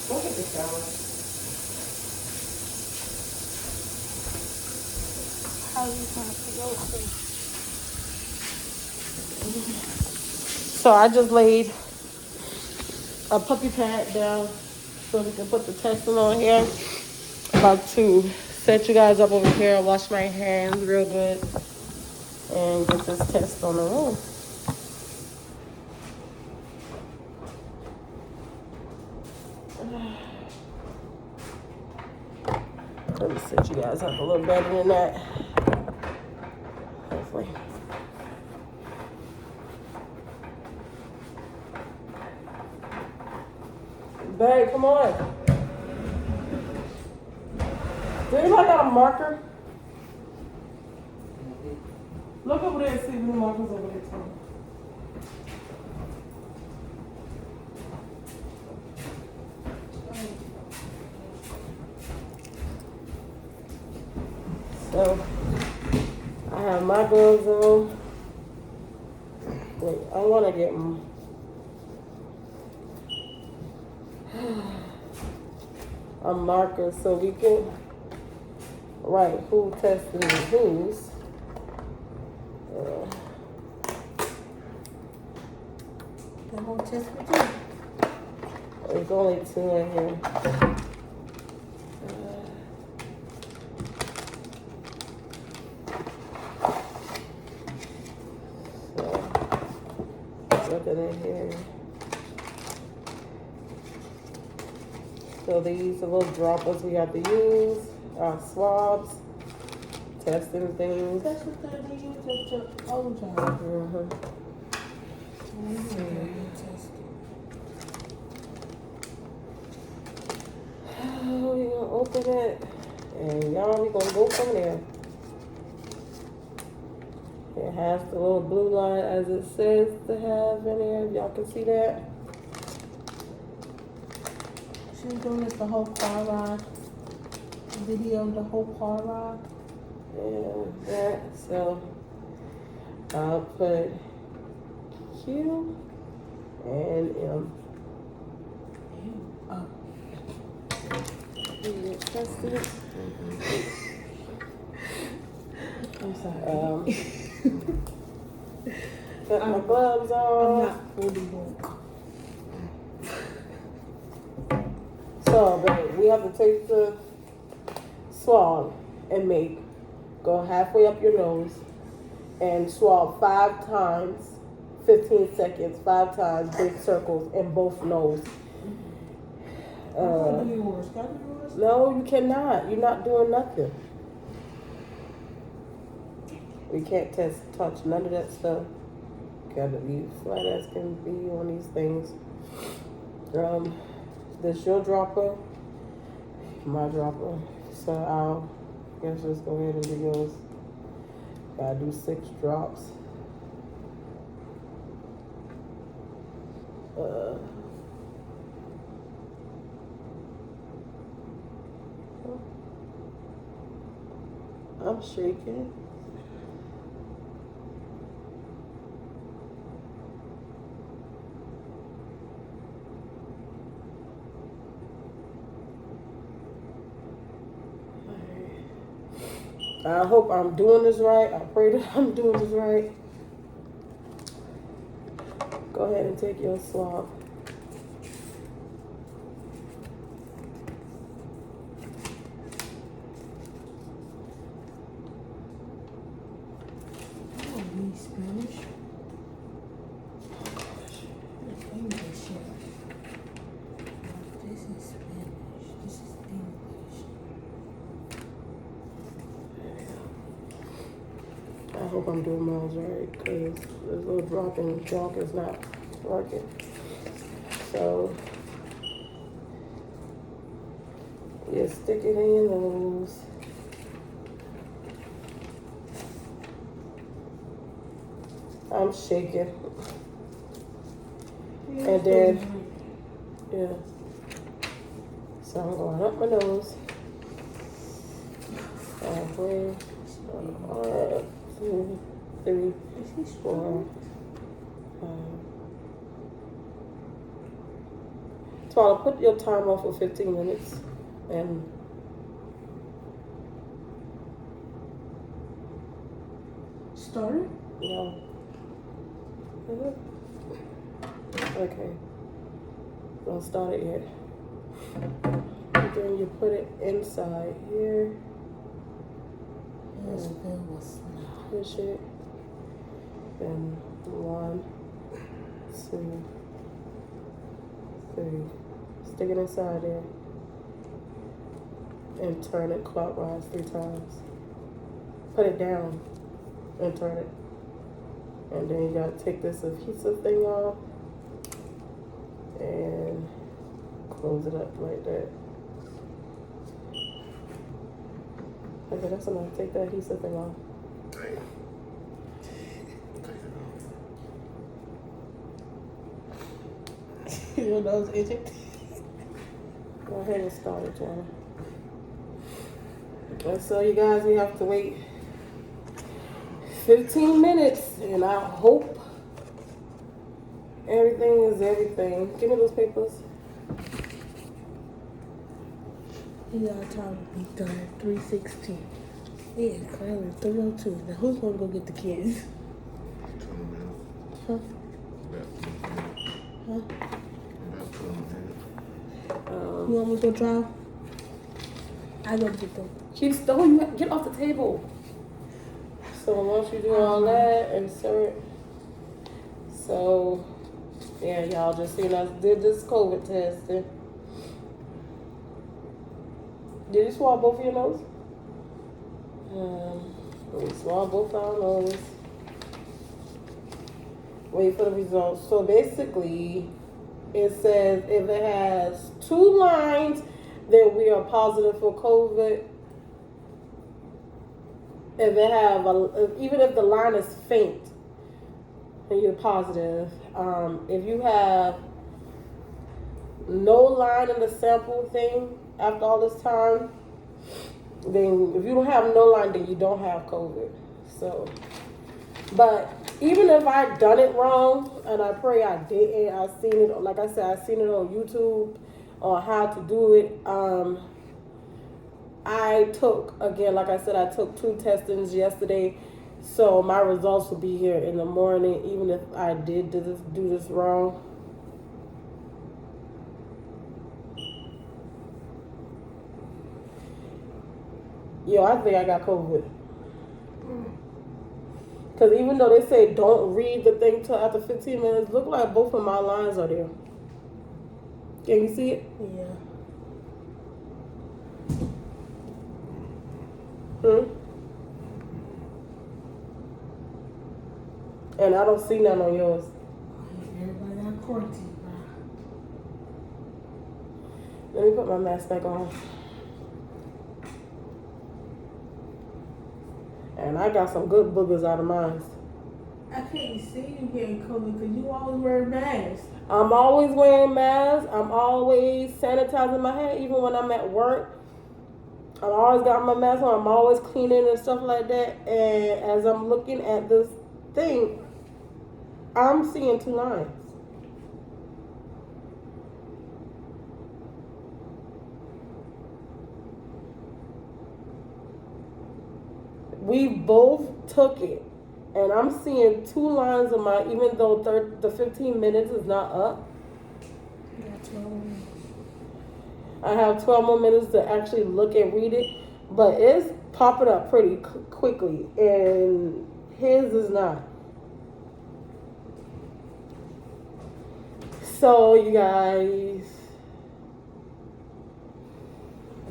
Speaker 1: Look at the shower. So I just laid a puppy pad down so we can put the testing on here. About to set you guys up over here, wash my hands real good, and get this test on the road. Let me set you guys up a little better than that. Hopefully. Babe, come on. Does anybody got a marker? Look over there and see if the marker's over there too. So, I have my gloves on. Wait, I want to get a marker so we can write who tested and whose.
Speaker 3: They won't test with you.
Speaker 1: There's only 2 in here. Looking in here. So these are little droppers we have to use, swabs, testing things.
Speaker 3: That's what they use at your old job.
Speaker 1: Oh, we're gonna open it, and y'all, we're gonna go from there. It has the little blue line as it says to have in there. Y'all can see that.
Speaker 3: She was doing this the whole car ride. Video the whole car ride.
Speaker 1: Yeah, that. So I'll put Q and M.
Speaker 3: Oh.
Speaker 1: You get tested.
Speaker 3: I'm sorry.
Speaker 1: Put my gloves
Speaker 3: I'm
Speaker 1: on.
Speaker 3: not fully woke.
Speaker 1: So, babe, we have to take the swab and go halfway up your nose and swab 5 times, 15 seconds, 5 times, big circles in both nose.
Speaker 3: Can I do yours? Can I do yours?
Speaker 1: No, you cannot. You're not doing nothing. We can't touch none of that stuff. Gotta be flat as can be on these things. This your dropper, my dropper. So I'll guess just go ahead and do yours. Gotta do 6 drops. I'm shaking. I hope I'm doing this right. I pray that I'm doing this right. Go ahead and take your swab.
Speaker 3: I don't read Spanish. English shit. This is Spanish. This is English.
Speaker 1: I hope I'm doing mine right because this little drop in junk is not working. So you stick it in your nose. I'm shaking. And then, yeah. So I'm going up my nose. Halfway. 1, 2, 3, 4, 5. So I'll put your timer for 15 minutes and
Speaker 3: Started?
Speaker 1: yeah. Okay. Don't start it yet. And then you put it inside here.
Speaker 3: Yes, there was not.
Speaker 1: Push it. Then 1, 2, 3. Stick it inside there. And turn it clockwise 3 times. Put it down and turn it. And then you gotta take this adhesive thing off and close it up like that. Okay, that's enough. Take that adhesive thing off.
Speaker 3: Your nose itching.
Speaker 1: Go ahead and start it, John. And so you guys, we have to wait 15 minutes, and I hope everything is everything. Give me those papers.
Speaker 3: He got time to be done. 3:16. Yeah, clearly 3:02. Now who's gonna go get the kids? Huh? Huh? You want me to go drive? I go get them.
Speaker 1: Keep still. You get off the table. So once you do all that, insert. So yeah, y'all just seen us did this COVID testing. Did you swab both of your nose? We swab both our nose. Wait for the results. So basically, it says if it has 2 lines, then we are positive for COVID. If it have even if the line is faint, then you're positive. If you have no line in the sample thing after all this time, then if you don't have no line, then you don't have COVID. So, but even if I done it wrong, and I pray I didn't, I seen it, like I said, I seen it on YouTube on how to do it. I took, again, like I said, I took 2 testings yesterday, so my results will be here in the morning, even if I did do this wrong. Yo, I think I got COVID. Because even though they say don't read the thing till after 15 minutes, look like both of my lines are there. Can you see it?
Speaker 3: Yeah.
Speaker 1: And I don't see none on yours.
Speaker 3: Everybody got quarantine, bro.
Speaker 1: Let me put my mask back on. And I got some good boogers out of mine.
Speaker 3: I can't see you getting COVID because you always wear a mask.
Speaker 1: I'm always wearing masks. I'm always sanitizing my hand, even when I'm at work. I'm always got my mask on. I'm always cleaning and stuff like that. And as I'm looking at this thing, I'm seeing 2 lines. We both took it. And I'm seeing 2 lines of mine, even though the 15 minutes is not up.
Speaker 3: You got 12 minutes.
Speaker 1: I have 12 more minutes to actually look and read it. But it's popping up pretty quickly. And his is not. So, you guys,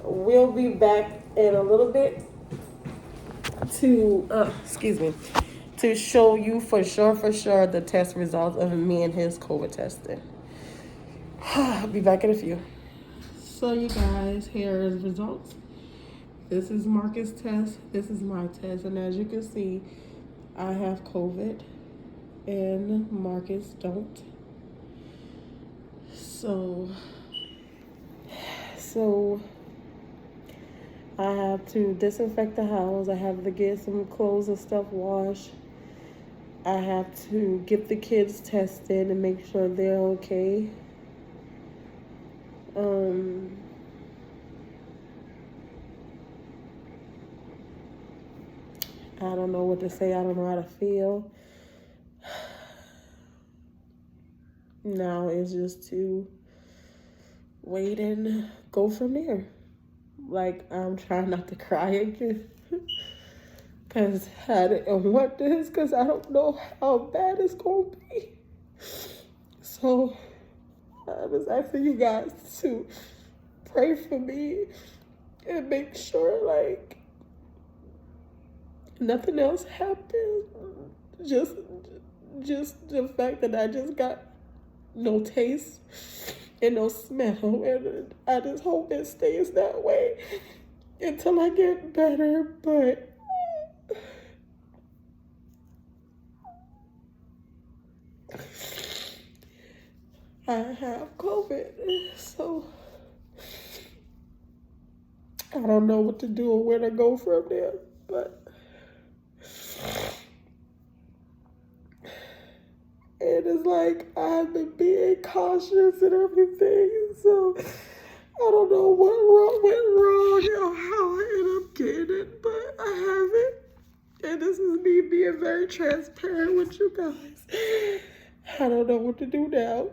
Speaker 1: we'll be back in a little bit to, to show you for sure the test results of me and his COVID testing. I'll be back in a few. So, you guys, here is results. This is Marcus' test. This is my test. And as you can see, I have COVID and Marcus don't. So I have to disinfect the house. I have to get some clothes and stuff washed. I have to get the kids tested and make sure they're okay. I don't know what to say. I don't know how to feel. Now it's just to wait and go from there. Like, I'm trying not to cry again. Because I didn't want this. Because I don't know how bad it's going to be. So, I was asking you guys to pray for me. And make sure, like, nothing else happened. Just the fact that I just got no taste and no smell, and I just hope it stays that way until I get better. But I have COVID, so I don't know what to do or where to go from there. But and it's like I've been being cautious and everything. So I don't know what went wrong or how I ended up getting it, but I have it. And this is me being very transparent with you guys. I don't know what to do now.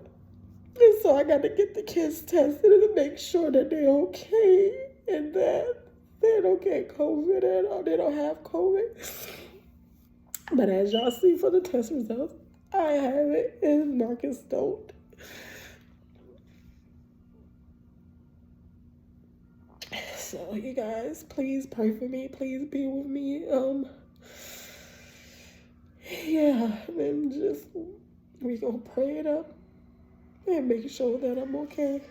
Speaker 1: And so I got to get the kids tested and make sure that they're okay and that they don't get COVID and they don't have COVID. But as y'all see for the test results, I have it and Marcus don't. So you guys, please pray for me. Please be with me. Yeah, and just we gonna pray it up and make sure that I'm okay.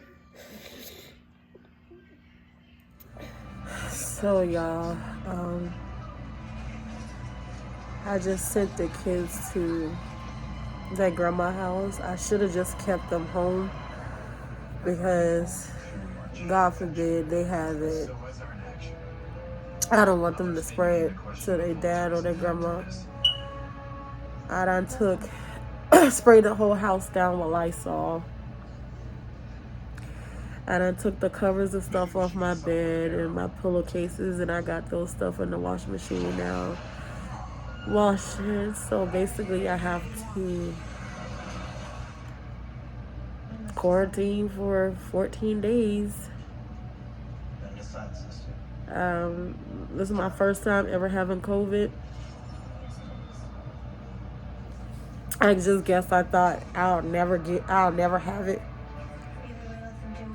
Speaker 1: So y'all, I just sent the kids to their grandma's house. I should have just kept them home because God forbid they have it. I don't want them to spread to their dad or their grandma. I done took, sprayed the whole house down with Lysol. I done took the covers and stuff off my bed and my pillowcases, and I got those stuff in the washing machine now. Washing. So basically, I have to quarantine for 14 days. This is my first time ever having COVID. I just guess I thought I'll never have it,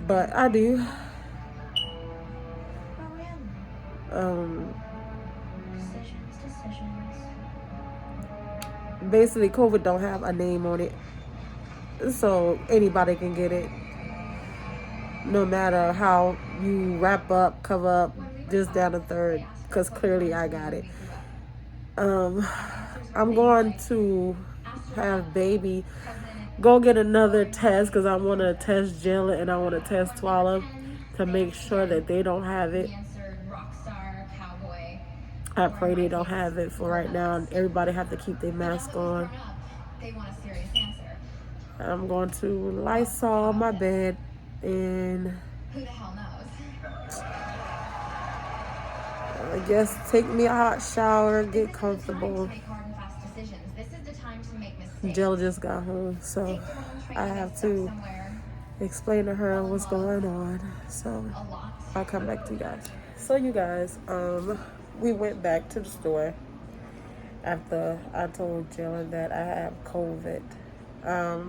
Speaker 1: but I do. Basically, COVID don't have a name on it, so anybody can get it, no matter how you wrap up, cover up, this, down, the third, because clearly I got it. I'm going to have baby go get another test because I want to test Jayla and I want to test Twala to make sure that they don't have it. I pray they don't have it for right now. Everybody have to keep their mask on. I'm going to Lysol my bed and I guess take me a hot shower, get comfortable. Jill just got home, so I have to explain to her what's going on. So I'll come back to you guys. So you guys, we went back to the store after I told Jayla that I have COVID.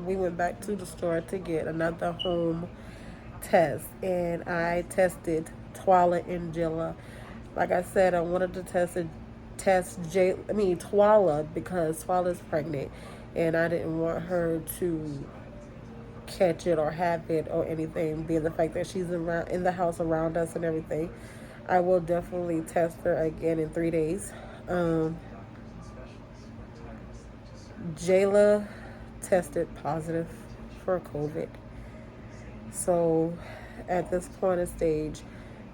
Speaker 1: We went back to the store to get another home test, and I tested Twala and Jayla. Like I said, I wanted to test Twala because Twala's pregnant, and I didn't want her to catch it or have it or anything, being the fact that she's around in the house around us and everything. I will definitely test her again in 3 days. Jayla tested positive for COVID. So at this point in stage,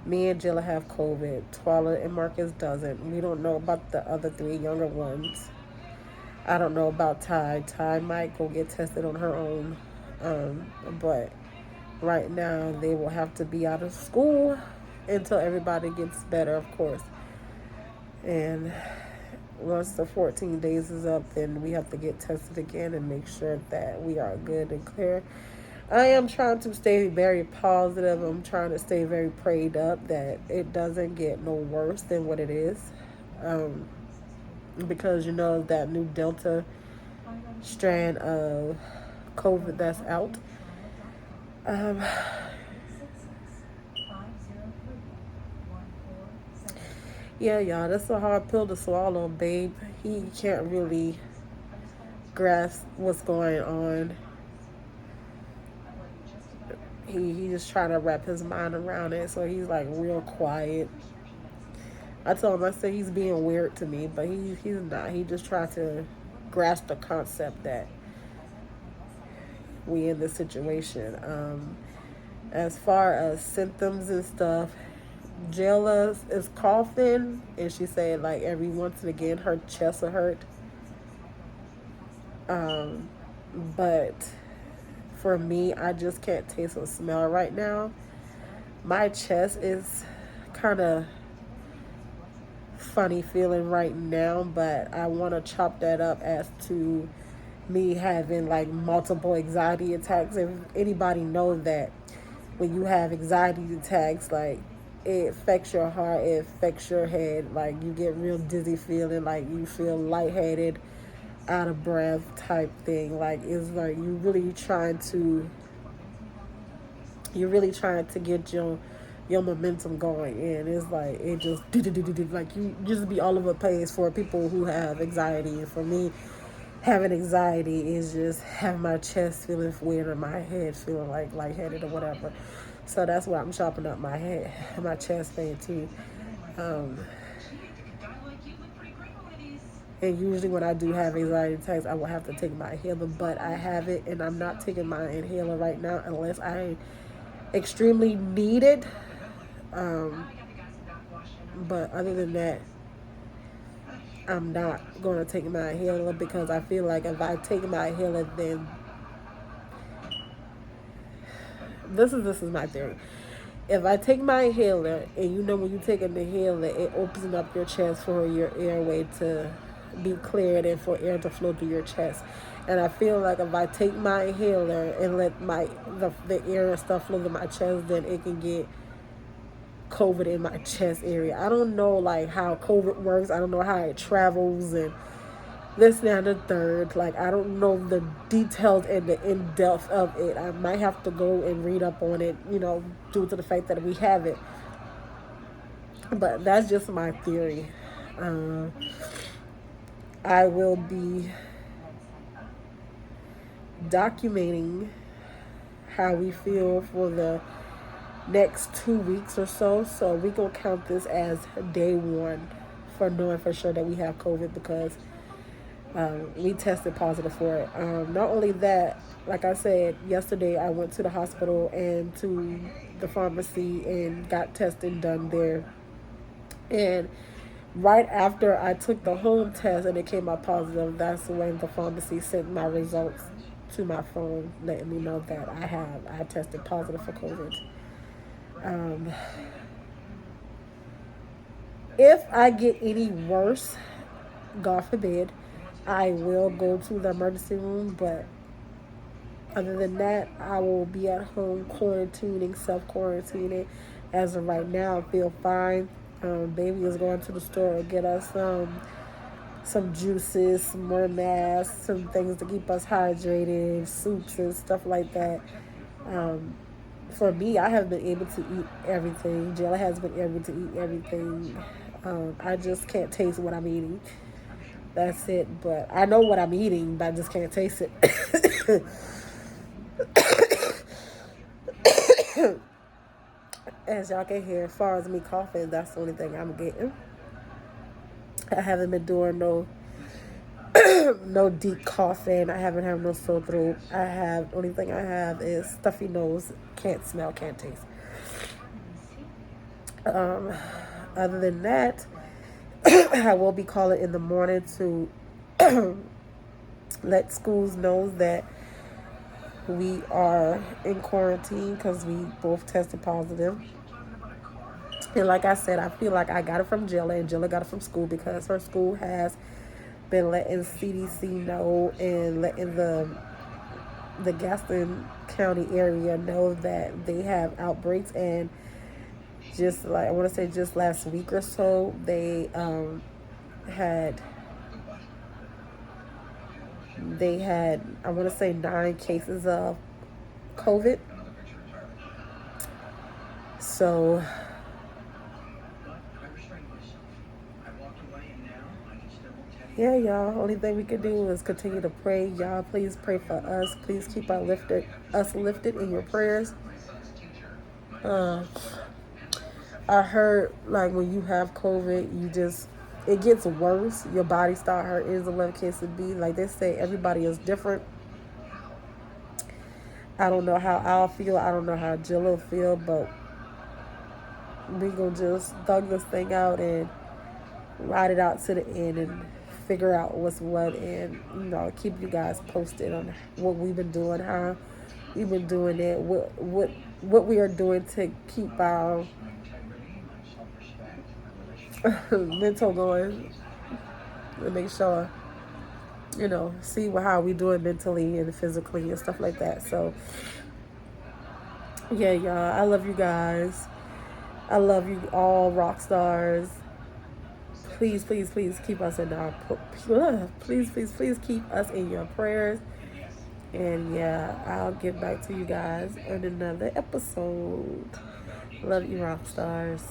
Speaker 1: me and Jayla have COVID. Twala and Marcus doesn't. We don't know about the other 3 younger ones. I don't know about Ty. Ty might go get tested on her own. But right now, they will have to be out of school until everybody gets better, of course. And once the 14 days is up, then we have to get tested again and make sure that we are good and clear. I am trying to stay very positive. I'm trying to stay very prayed up that it doesn't get no worse than what it is. Because you know that new Delta strand of COVID that's out. Yeah, y'all, that's a hard pill to swallow, babe. He can't really grasp what's going on. He just trying to wrap his mind around it, so he's like real quiet. I told him, I said he's being weird to me, but he's not. He just tries to grasp the concept that we in this situation. As far as symptoms and stuff, Jayla is coughing, and she said like every once and again her chest will hurt. But for me, I just can't taste or smell right now. My chest is kind of funny feeling right now, but I want to chop that up as to me having like multiple anxiety attacks. If anybody knows that when you have anxiety attacks, like it affects your heart, it affects your head, like you get real dizzy feeling, like you feel lightheaded, out of breath type thing. Like it's like you're really trying to get your momentum going, and it's like it just like you just be all over the place for people who have anxiety. And for me, having anxiety is just having my chest feeling weird and my head feeling like lightheaded or whatever. So that's why I'm chopping up my chest thing too. And usually when I do have anxiety attacks, I will have to take my inhaler, but I have it, and I'm not taking my inhaler right now unless I extremely need it. But other than that, I'm not going to take my inhaler because I feel like if I take my inhaler, then this is my theory. If I take my inhaler, and you know when you take an inhaler, it opens up your chest for your airway to be cleared and for air to flow through your chest. And I feel like if I take my inhaler and let the air and stuff flow through my chest, then it can get COVID in my chest area. I don't know like how COVID works. I don't know how it travels and this, that, and the third. Like, I don't know the details and the in depth of it. I might have to go and read up on it, due to the fact that we have it. But that's just my theory. I will be documenting how we feel for the next 2 weeks or so. So we gonna count this as day one for knowing for sure that we have COVID because we tested positive for it. Not only that, like I said yesterday, I went to the hospital and to the pharmacy and got tested done there. And right after I took the home test and it came out positive, that's when the pharmacy sent my results to my phone, letting me know that I tested positive for COVID. If I get any worse, God forbid, I will go to the emergency room, but other than that, I will be at home quarantining, self-quarantining. As of right now, I feel fine. Baby is going to the store to get us some juices, some more masks, some things to keep us hydrated, soups and stuff like that. For me, I have been able to eat everything. Jayla has been able to eat everything. I just can't taste what I'm eating. That's it. But I know what I'm eating, but I just can't taste it. As y'all can hear, as far as me coughing, that's the only thing I'm getting. I haven't been doing no deep coughing. I haven't had no sore throat. Only thing I have is stuffy nose. Can't smell, can't taste. Other than that, I will be calling in the morning to let schools know that we are in quarantine because we both tested positive. And like I said, I feel like I got it from Jayla and Jayla got it from school because her school has been letting CDC know and letting the Gaston County area know that they have outbreaks. And just like I want to say just last week or so, they had I want to say 9 cases of COVID. So yeah, y'all. Only thing we can do is continue to pray. Y'all, please pray for us. Please keep us lifted in your prayers. I heard like when you have COVID, it gets worse. Your body start hurting, is what it case to be. Like they say, everybody is different. I don't know how I'll feel. I don't know how Jill will feel, but we gonna just thug this thing out and ride it out to the end and figure out what's what, and keep you guys posted on what we've been doing, how we've been doing it, what we are doing to keep our mental going and make sure see how we doing mentally and physically and stuff like that. So yeah, y'all, I love you guys. I love you all, rock stars. Please, please, please keep us in our please keep us in your prayers. And yeah, I'll get back to you guys in another episode. Love you, rock stars.